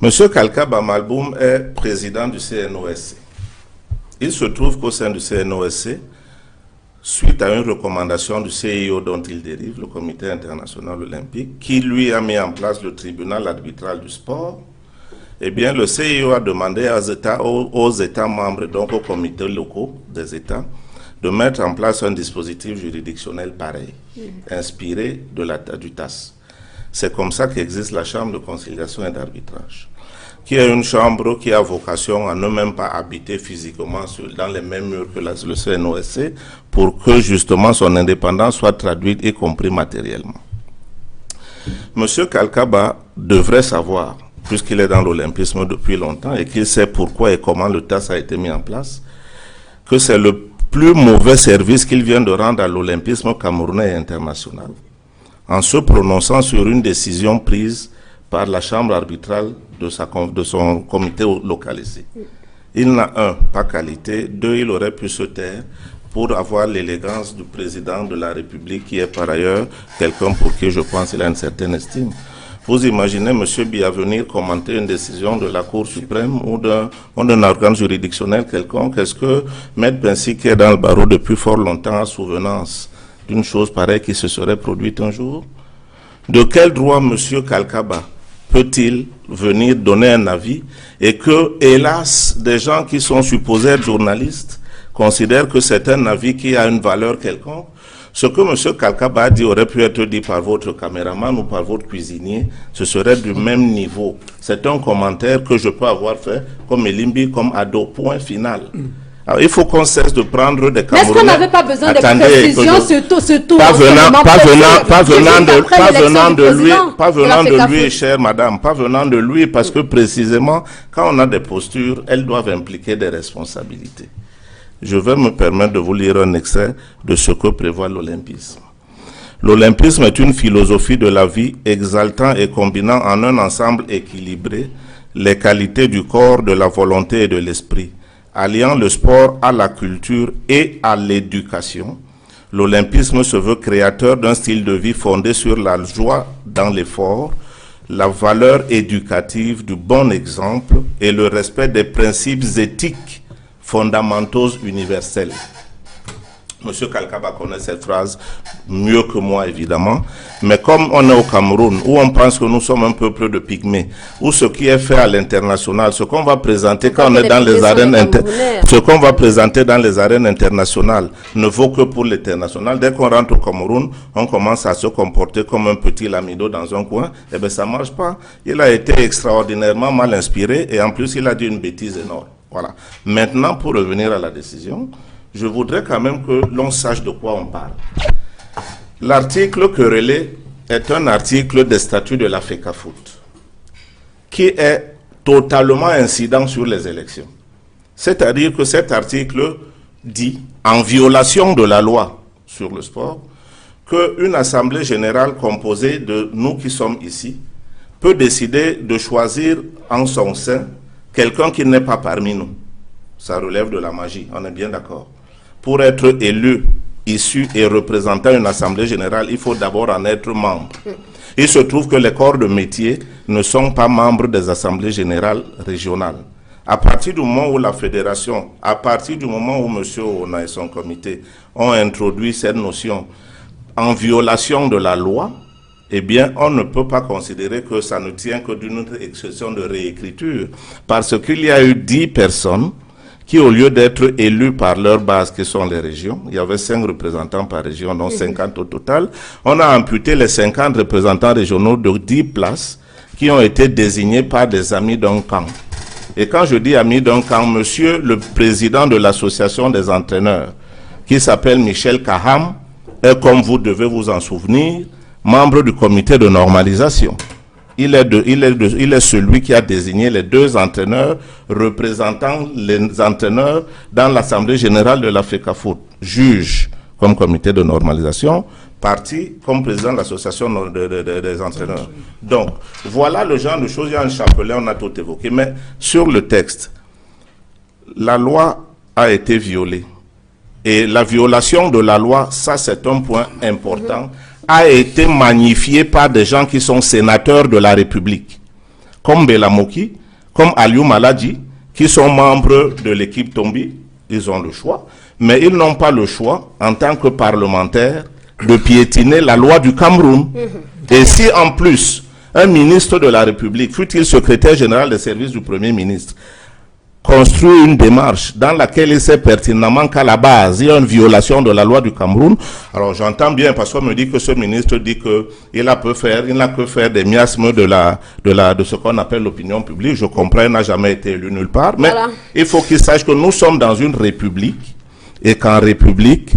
Monsieur Kalkaba Malboum est président du CNOSC. Il se trouve qu'au sein du CNOSC, suite à une recommandation du CIO dont il dérive, le Comité international olympique, qui lui a mis en place le tribunal arbitral du sport, eh bien, le CIO a demandé aux États membres, donc aux comités locaux des États, de mettre en place un dispositif juridictionnel pareil, inspiré du TAS. C'est comme ça qu'existe la Chambre de conciliation et d'arbitrage, qui est une chambre qui a vocation à ne même pas habiter physiquement dans les mêmes murs que le CNOSC, pour que justement son indépendance soit traduite, y compris matériellement. Monsieur Kalkaba devrait savoir, puisqu'il est dans l'olympisme depuis longtemps et qu'il sait pourquoi et comment le TAS a été mis en place, que c'est le plus mauvais service qu'il vient de rendre à l'olympisme camerounais et international, en se prononçant sur une décision prise par la chambre arbitrale de son comité localisé. Il n'a, un, pas qualité, deux, il aurait pu se taire pour avoir l'élégance du président de la République, qui est par ailleurs quelqu'un pour qui je pense qu'il a une certaine estime. Vous imaginez M. Biya venir commenter une décision de la Cour suprême ou d'un organe juridictionnel quelconque? Est-ce que Maître Pensy, qui est dans le barreau depuis fort longtemps, a souvenance d'une chose pareille qui se serait produite un jour? De quel droit M. Kalkaba peut-il venir donner un avis et que, hélas, des gens qui sont supposés être journalistes considèrent que c'est un avis qui a une valeur quelconque? Ce que M. Kalkaba a dit aurait pu être dit par votre caméraman ou par votre cuisinier, ce serait du même niveau. C'est un commentaire que je peux avoir fait comme Elimbi, comme Ado, point final. Alors, il faut qu'on cesse de prendre des Camerounais. Mais est-ce qu'on n'avait pas besoin de précisions surtout pas venant de lui, chère madame, pas venant de lui, parce que précisément, quand on a des postures, elles doivent impliquer des responsabilités. Je vais me permettre de vous lire un extrait de ce que prévoit l'olympisme. L'olympisme est une philosophie de la vie exaltant et combinant en un ensemble équilibré les qualités du corps, de la volonté et de l'esprit, alliant le sport à la culture et à l'éducation. L'olympisme se veut créateur d'un style de vie fondé sur la joie dans l'effort, la valeur éducative du bon exemple et le respect des principes éthiques fondamentaux universels. Monsieur Kalkaba connaît cette phrase mieux que moi, évidemment, mais comme on est au Cameroun, où on pense que nous sommes un peuple de pygmées, où ce qui est fait à l'international, ce qu'on va présenter quand on est dans les arènes ce qu'on va présenter dans les arènes internationales ne vaut que pour l'international. Dès qu'on rentre au Cameroun, on commence à se comporter comme un petit lamido dans un coin. Eh bien, ça marche pas. Il a été extraordinairement mal inspiré et en plus, il a dit une bêtise énorme. Voilà. Maintenant, pour revenir à la décision, je voudrais quand même que l'on sache de quoi on parle. L'article querellé est un article des statuts de la FECAFOOT qui est totalement incident sur les élections. C'est-à-dire que cet article dit, en violation de la loi sur le sport, qu'une assemblée générale composée de nous qui sommes ici peut décider de choisir en son sein quelqu'un qui n'est pas parmi nous. Ça relève de la magie, on est bien d'accord. Pour être élu, issu et représentant une assemblée générale, il faut d'abord en être membre. Il se trouve que les corps de métier ne sont pas membres des assemblées générales régionales. À partir du moment où la fédération, à partir du moment où M. Oona et son comité ont introduit cette notion en violation de la loi, eh bien, on ne peut pas considérer que ça ne tient que d'une question de réécriture. Parce qu'il y a eu 10 personnes qui, au lieu d'être élus par leur base, qui sont les régions, il y avait 5 représentants par région, donc 50 au total, on a amputé les 50 représentants régionaux de 10 places qui ont été désignés par des amis d'un camp. Et quand je dis amis d'un camp, monsieur le président de l'association des entraîneurs, qui s'appelle Michel Kaham, est, comme vous devez vous en souvenir, membre du comité de normalisation. Il est celui qui a désigné les 2 entraîneurs représentant les entraîneurs dans l'Assemblée générale de l'Africafoot. Juge comme comité de normalisation, parti comme président de l'association des entraîneurs. Donc, voilà le genre de choses. Il y a un chapelet, on a tout évoqué. Mais sur le texte, la loi a été violée. Et la violation de la loi, ça c'est un point important, a été magnifié par des gens qui sont sénateurs de la République, comme Belamoki, comme Aliou Maladji, qui sont membres de l'équipe Tombi. Ils ont le choix, mais ils n'ont pas le choix, en tant que parlementaires, de piétiner la loi du Cameroun. Et si en plus, un ministre de la République, fut-il secrétaire général des services du Premier ministre, construit une démarche dans laquelle il sait pertinemment qu'à la base, il y a une violation de la loi du Cameroun. Alors j'entends bien, parce qu'on me dit que ce ministre dit qu'il n'a que faire des miasmes de ce qu'on appelle l'opinion publique. Je comprends, il n'a jamais été élu nulle part. Mais voilà, il faut qu'il sache que nous sommes dans une république et qu'en république,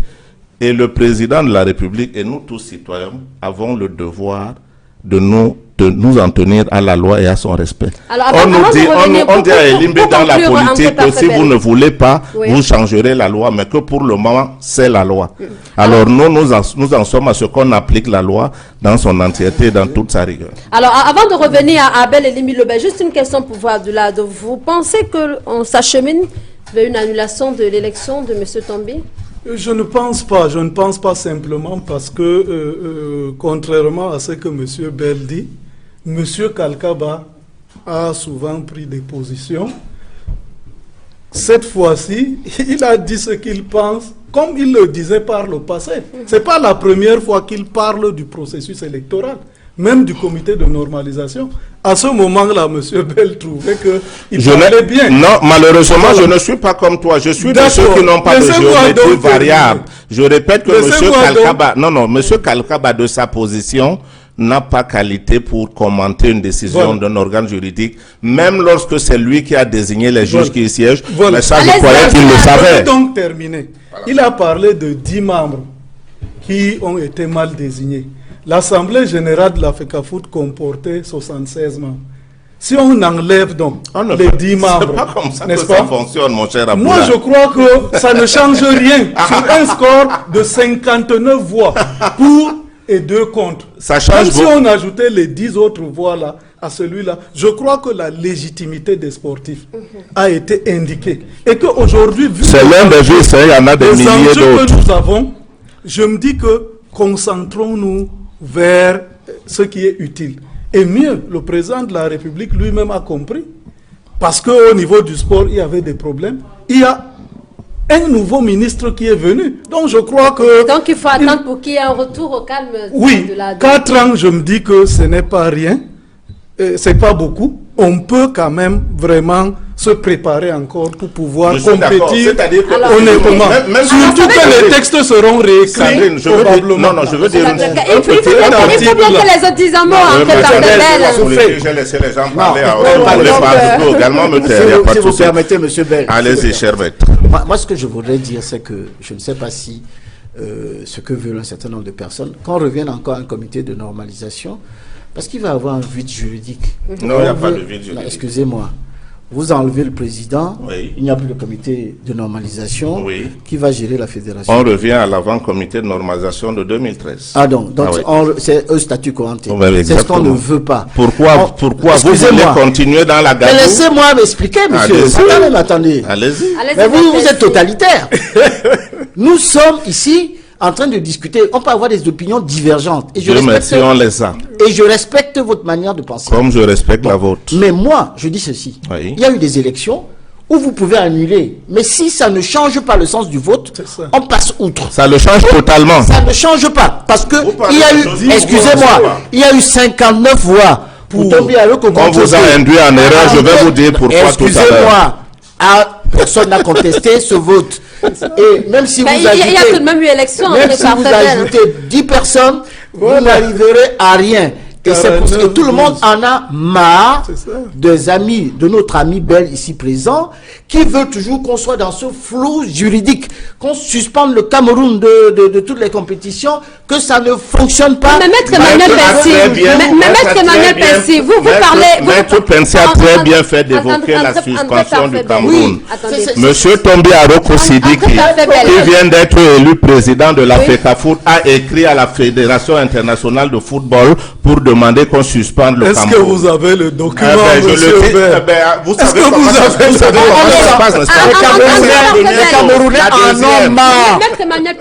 et le président de la République et nous tous citoyens avons le devoir de nous en tenir à la loi et à son respect. Alors, on dit à Elimbe dans la politique que si vous ne voulez pas, vous changerez la loi, mais que pour le moment, c'est la loi. Alors nous en sommes à ce qu'on applique la loi dans son entièreté, dans toute sa rigueur. Alors, avant de revenir à Abel Elimbe Lobé, juste une question pour vous, Abdoulaye. Vous pensez qu'on s'achemine vers une annulation de l'élection de M. Tombi? Je ne pense pas simplement parce que, contrairement à ce que M. Bell dit, M. Kalkaba a souvent pris des positions. Cette fois-ci, il a dit ce qu'il pense, comme il le disait par le passé. Ce n'est pas la première fois qu'il parle du processus électoral, même du comité de normalisation. À ce moment-là, M. Bell trouvait qu'il parlait bien. Non, malheureusement, je ne suis pas comme toi. Je suis de ceux qui n'ont pas de géométrie variable. Je répète que M. Kalkaba, M. Kalkaba, de sa position, n'a pas qualité pour commenter une décision d'un organe juridique, même lorsque c'est lui qui a désigné les juges qui y siègent. Mais ça, je croyais qu'il le savait. Donc, terminé. Il a parlé de 10 membres qui ont été mal désignés. L'Assemblée générale de l'Africafoot comportait 76 membres. Si on enlève donc les 10 membres, c'est pas comme ça que ça fonctionne, mon cher Abdoulaye. Moi, je crois que ça ne change rien sur un score de 59 voix pour et 2 contre. Ça change. Même si on ajoutait les 10 autres voix là à celui-là, je crois que la légitimité des sportifs a été indiquée. Et qu'aujourd'hui, vu c'est l'un des jeux, il y en a des milliers d'autres que nous avons, je me dis que concentrons-nous vers ce qui est utile. Et mieux, le président de la République lui-même a compris, parce qu'au niveau du sport, il y avait des problèmes. Il y a un nouveau ministre qui est venu. Donc je crois que... Donc il faut attendre pour qu'il y ait un retour au calme. Oui, 4 ans, je me dis que ce n'est pas rien. C'est pas beaucoup. On peut quand même vraiment se préparer encore pour pouvoir compétir honnêtement. Surtout que les textes seront réécrits probablement. Non, je veux dire... Il faut bien que les autres entrent par le bel. J'ai laissé les gens parler. On ne voulait pas également me taire. Si vous permettez, M. Bell. Allez-y, cher maître. Moi, ce que je voudrais dire, c'est que je ne sais pas si ce que veulent un certain nombre de personnes, qu'on revienne encore à un comité de normalisation, parce qu'il va y avoir un vide juridique. Non, il n'y a pas de vide juridique. Excusez-moi. Vous enlevez le président, il n'y a plus de comité de normalisation qui va gérer la fédération. On revient à l'avant-comité de normalisation de 2013. Ah donc c'est un statut cohanté. C'est ce qu'on ne veut pas. Pourquoi vous voulez continuer dans la gadoue? Laissez-moi m'expliquer, monsieur. Attendez. Allez-y. Mais vous êtes totalitaire. Nous sommes ici en train de discuter. On peut avoir des opinions divergentes. Et je respecte votre manière de penser. Comme je respecte la vôtre. Mais moi, je dis ceci. Il y a eu des élections où vous pouvez annuler. Mais si ça ne change pas le sens du vote, on passe outre. Ça le change totalement. Ça ne change pas. Parce que il y a eu, excusez-moi, il y a eu 59 voix pour Tombi Aro. On vous a induit en erreur, je vais vous dire pourquoi tout à l'heure. Excusez-moi, personne n'a contesté ce vote. Et même si vous ajoutez, il y a tout de même eu élection. Même si vous ajoutez 10 personnes, vous n'arriverez à rien. Et c'est parce que tout le monde en a marre des amis, de notre ami Bell ici présent, qui veut toujours qu'on soit dans ce flou juridique, qu'on suspende le Cameroun de toutes les compétitions, que ça ne fonctionne pas. Mais Maître Emmanuel Pensy, vous parlez... Maître Pensy a très bien fait d'évoquer la suspension du Cameroun. Monsieur Tombi Aroko Sidiki, qui vient d'être élu président de la FECAFOOT, a écrit à la Fédération internationale de football pour demander qu'on suspende le Cameroun. Est-ce que vous avez le document, monsieur Hubert? Vous savez comment ça se passe? Le Camerounais en ont marre.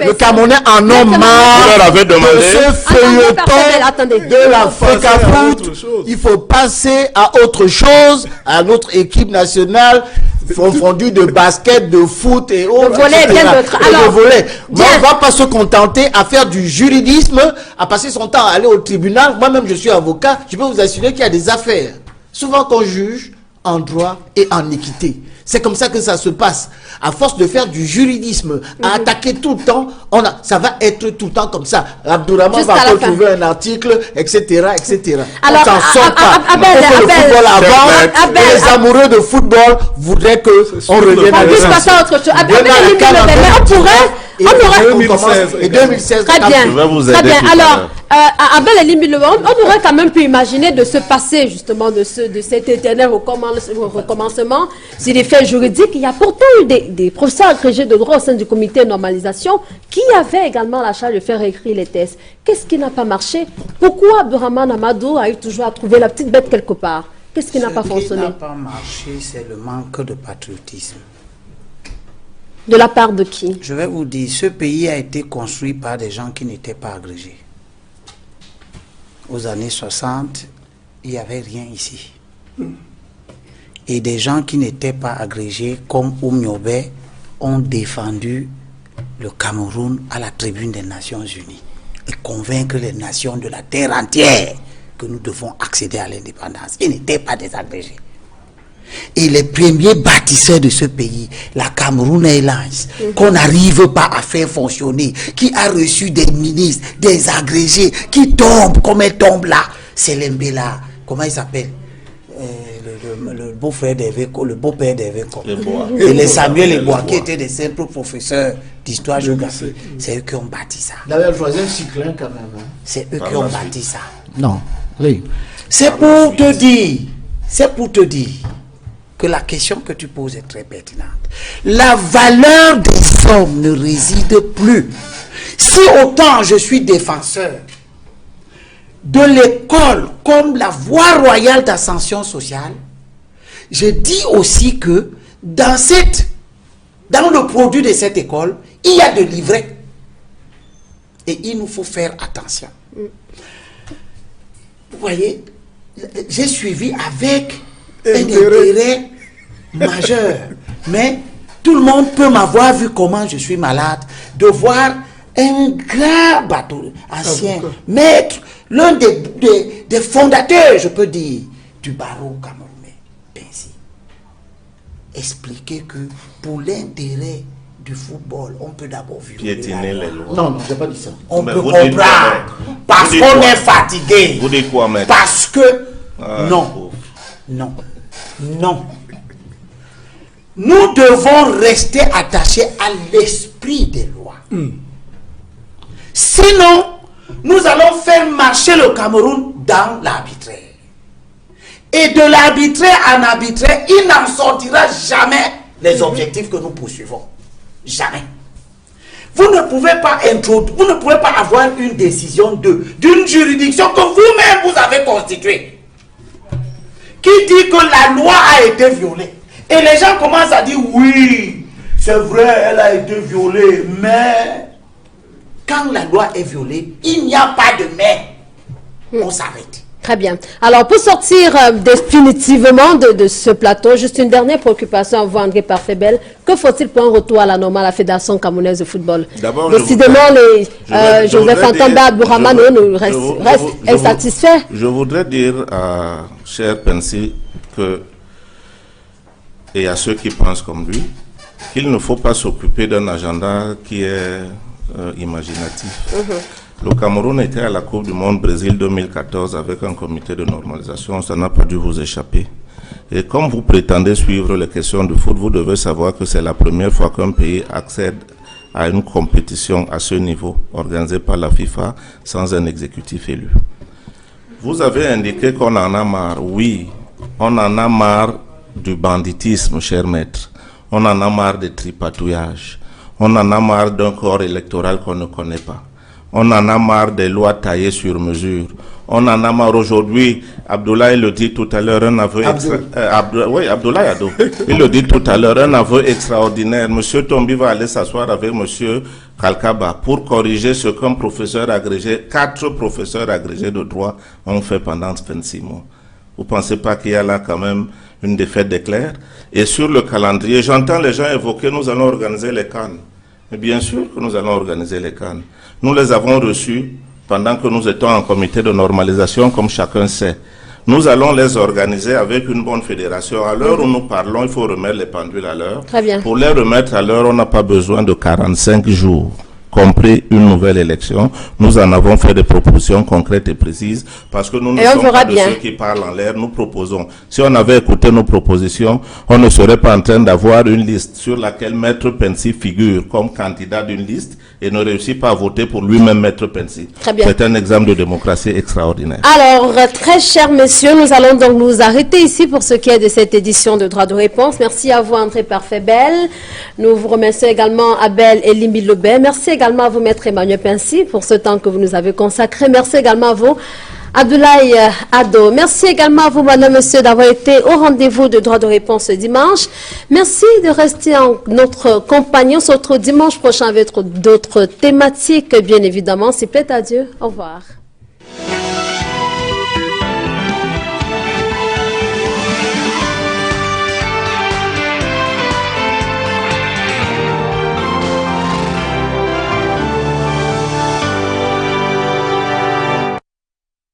Le Camerounais en ont marre de ce feuilleton de la FECAFOOT. Il faut passer à autre chose, à notre équipe nationale confondue de basket, de foot et autres. Le volet est bien d'autres. Alors, on ne va pas se contenter à faire du juridisme, à passer son temps à aller au tribunal. Moi-même, je suis avocat. Je peux vous assurer qu'il y a des affaires. Souvent qu'on juge en droit et en équité. C'est comme ça que ça se passe. À force de faire du juridisme, à attaquer tout le temps, ça va être tout le temps comme ça. Abdourahmane va retrouver un article, etc., etc. Alors, on s'en sort pas. Le football avance. Les amoureux de football voudraient qu'on revienne à l'essentiel. On puisse passer à autre chose. Mais on pourrait... Et 2016. Très bien. Alors, Abel on aurait quand même pu imaginer de se passer justement de cet éternel recommencement sur les faits juridiques. Il y a pourtant eu des professeurs agrégés de droit au sein du comité de normalisation qui avaient également la charge de faire écrire les tests. Qu'est-ce qui n'a pas marché? Pourquoi Abdourahmane Amadou a eu toujours à trouver la petite bête quelque part? Qu'est-ce qui n'a pas fonctionné? Ce qui n'a pas marché, c'est le manque de patriotisme. De la part de qui? Je vais vous dire, ce pays a été construit par des gens qui n'étaient pas agrégés. Aux années 60, il n'y avait rien ici. Et des gens qui n'étaient pas agrégés, comme Oumniobé, ont défendu le Cameroun à la tribune des Nations Unies et convaincre les nations de la terre entière que nous devons accéder à l'indépendance. Ils n'étaient pas des agrégés. Et les premiers bâtisseurs de ce pays, la Cameroun Airlines, qu'on n'arrive pas à faire fonctionner, qui a reçu des ministres, des agrégés, qui tombent comme elle tombe là, c'est l'Embela, comment il s'appelle, le beau-frère d'Hervé, le beau-père d'Hervé, et les Samuel Ebois, qui étaient des simples professeurs d'histoire géographie. C'est eux qui ont bâti ça. D'ailleurs, je choisi un cyclin quand même. C'est eux qui ont bâti ça. Non, oui. C'est pour te dire que la question que tu poses est très pertinente. La valeur des hommes ne réside plus. Si autant je suis défenseur de l'école comme la voie royale d'ascension sociale, je dis aussi que dans le produit de cette école, il y a de l'ivraie. Et il nous faut faire attention. Vous voyez, j'ai suivi avec un intérêt majeur. Mais tout le monde peut m'avoir vu comment je suis malade, de voir un grand bateau ancien, maître, l'un des fondateurs, je peux dire, du barreau camerounais, Pensy, expliquer que pour l'intérêt du football, on peut d'abord piétiner les lois. Non, j'ai pas dit ça. On peut comprendre, parce qu'on est fatigué. Vous dites quoi, maître? Parce que, non. Nous devons rester attachés à l'esprit des lois. Sinon, nous allons faire marcher le Cameroun dans l'arbitraire. Et de l'arbitraire en arbitraire, il n'en sortira jamais les objectifs que nous poursuivons. Jamais. Vous ne pouvez pas avoir une décision d'une juridiction que vous-même vous avez constituée, qui dit que la loi a été violée. Et les gens commencent à dire oui, c'est vrai, elle a été violée, mais quand la loi est violée, il n'y a pas de mais. On s'arrête. Très bien. Alors, pour sortir définitivement de ce plateau, juste une dernière préoccupation à vous, André Parfait-Bel. Que faut-il pour un retour à la normale à la Fédération camerounaise de football? D'abord, décidément, Joseph Antamba Abdourahmane reste insatisfait. Je voudrais dire à cher Pensi que, et à ceux qui pensent comme lui, qu'il ne faut pas s'occuper d'un agenda qui est imaginatif. Le Cameroun était à la Coupe du Monde Brésil 2014 avec un comité de normalisation, ça n'a pas dû vous échapper. Et comme vous prétendez suivre les questions de foot, vous devez savoir que c'est la première fois qu'un pays accède à une compétition à ce niveau, organisée par la FIFA, sans un exécutif élu. Vous avez indiqué qu'on en a marre. Oui, on en a marre du banditisme, cher maître. On en a marre des tripatouillages. On en a marre d'un corps électoral qu'on ne connaît pas. On en a marre des lois taillées sur mesure. On en a marre aujourd'hui. Abdoulaye le dit tout à l'heure, un aveu Abdoulaye Ado. Il le dit tout à l'heure, un aveu extraordinaire. Monsieur Tombi va aller s'asseoir avec Monsieur Kalkaba pour corriger ce qu'un professeur agrégé, 4 professeurs agrégés de droit ont fait pendant 26 mois. Vous ne pensez pas qu'il y a là quand même une défaite d'éclair? Et sur le calendrier, j'entends les gens évoquer, nous allons organiser les CAN. Mais bien sûr que nous allons organiser les CAN. Nous les avons reçus pendant que nous étions en comité de normalisation, comme chacun sait. Nous allons les organiser avec une bonne fédération. À l'heure où nous parlons, il faut remettre les pendules à l'heure. Très bien. Pour les remettre à l'heure, on n'a pas besoin de 45 jours, compris une nouvelle élection. Nous en avons fait des propositions concrètes et précises parce que nous ne sommes pas de ceux qui parlent en l'air. Nous proposons. Si on avait écouté nos propositions, on ne serait pas en train d'avoir une liste sur laquelle Maître Pensi figure comme candidat d'une liste et ne réussit pas à voter pour lui-même Maître Pensi. Très bien. C'est un exemple de démocratie extraordinaire. Alors, très chers messieurs, nous allons donc nous arrêter ici pour ce qui est de cette édition de Droit de réponse. Merci à vous, André Parfait-Bel. Nous vous remercions également, Abel et Limbi Lebet. Merci également à vous, Maître Emmanuel Pensi, pour ce temps que vous nous avez consacré. Merci également à vous, Abdoulaye Ado. Merci également à vous, madame, monsieur, d'avoir été au rendez-vous de Droit de réponse ce dimanche. Merci de rester en notre compagnie. On se retrouve dimanche prochain avec d'autres thématiques, bien évidemment. S'il plaît à Dieu. Au revoir.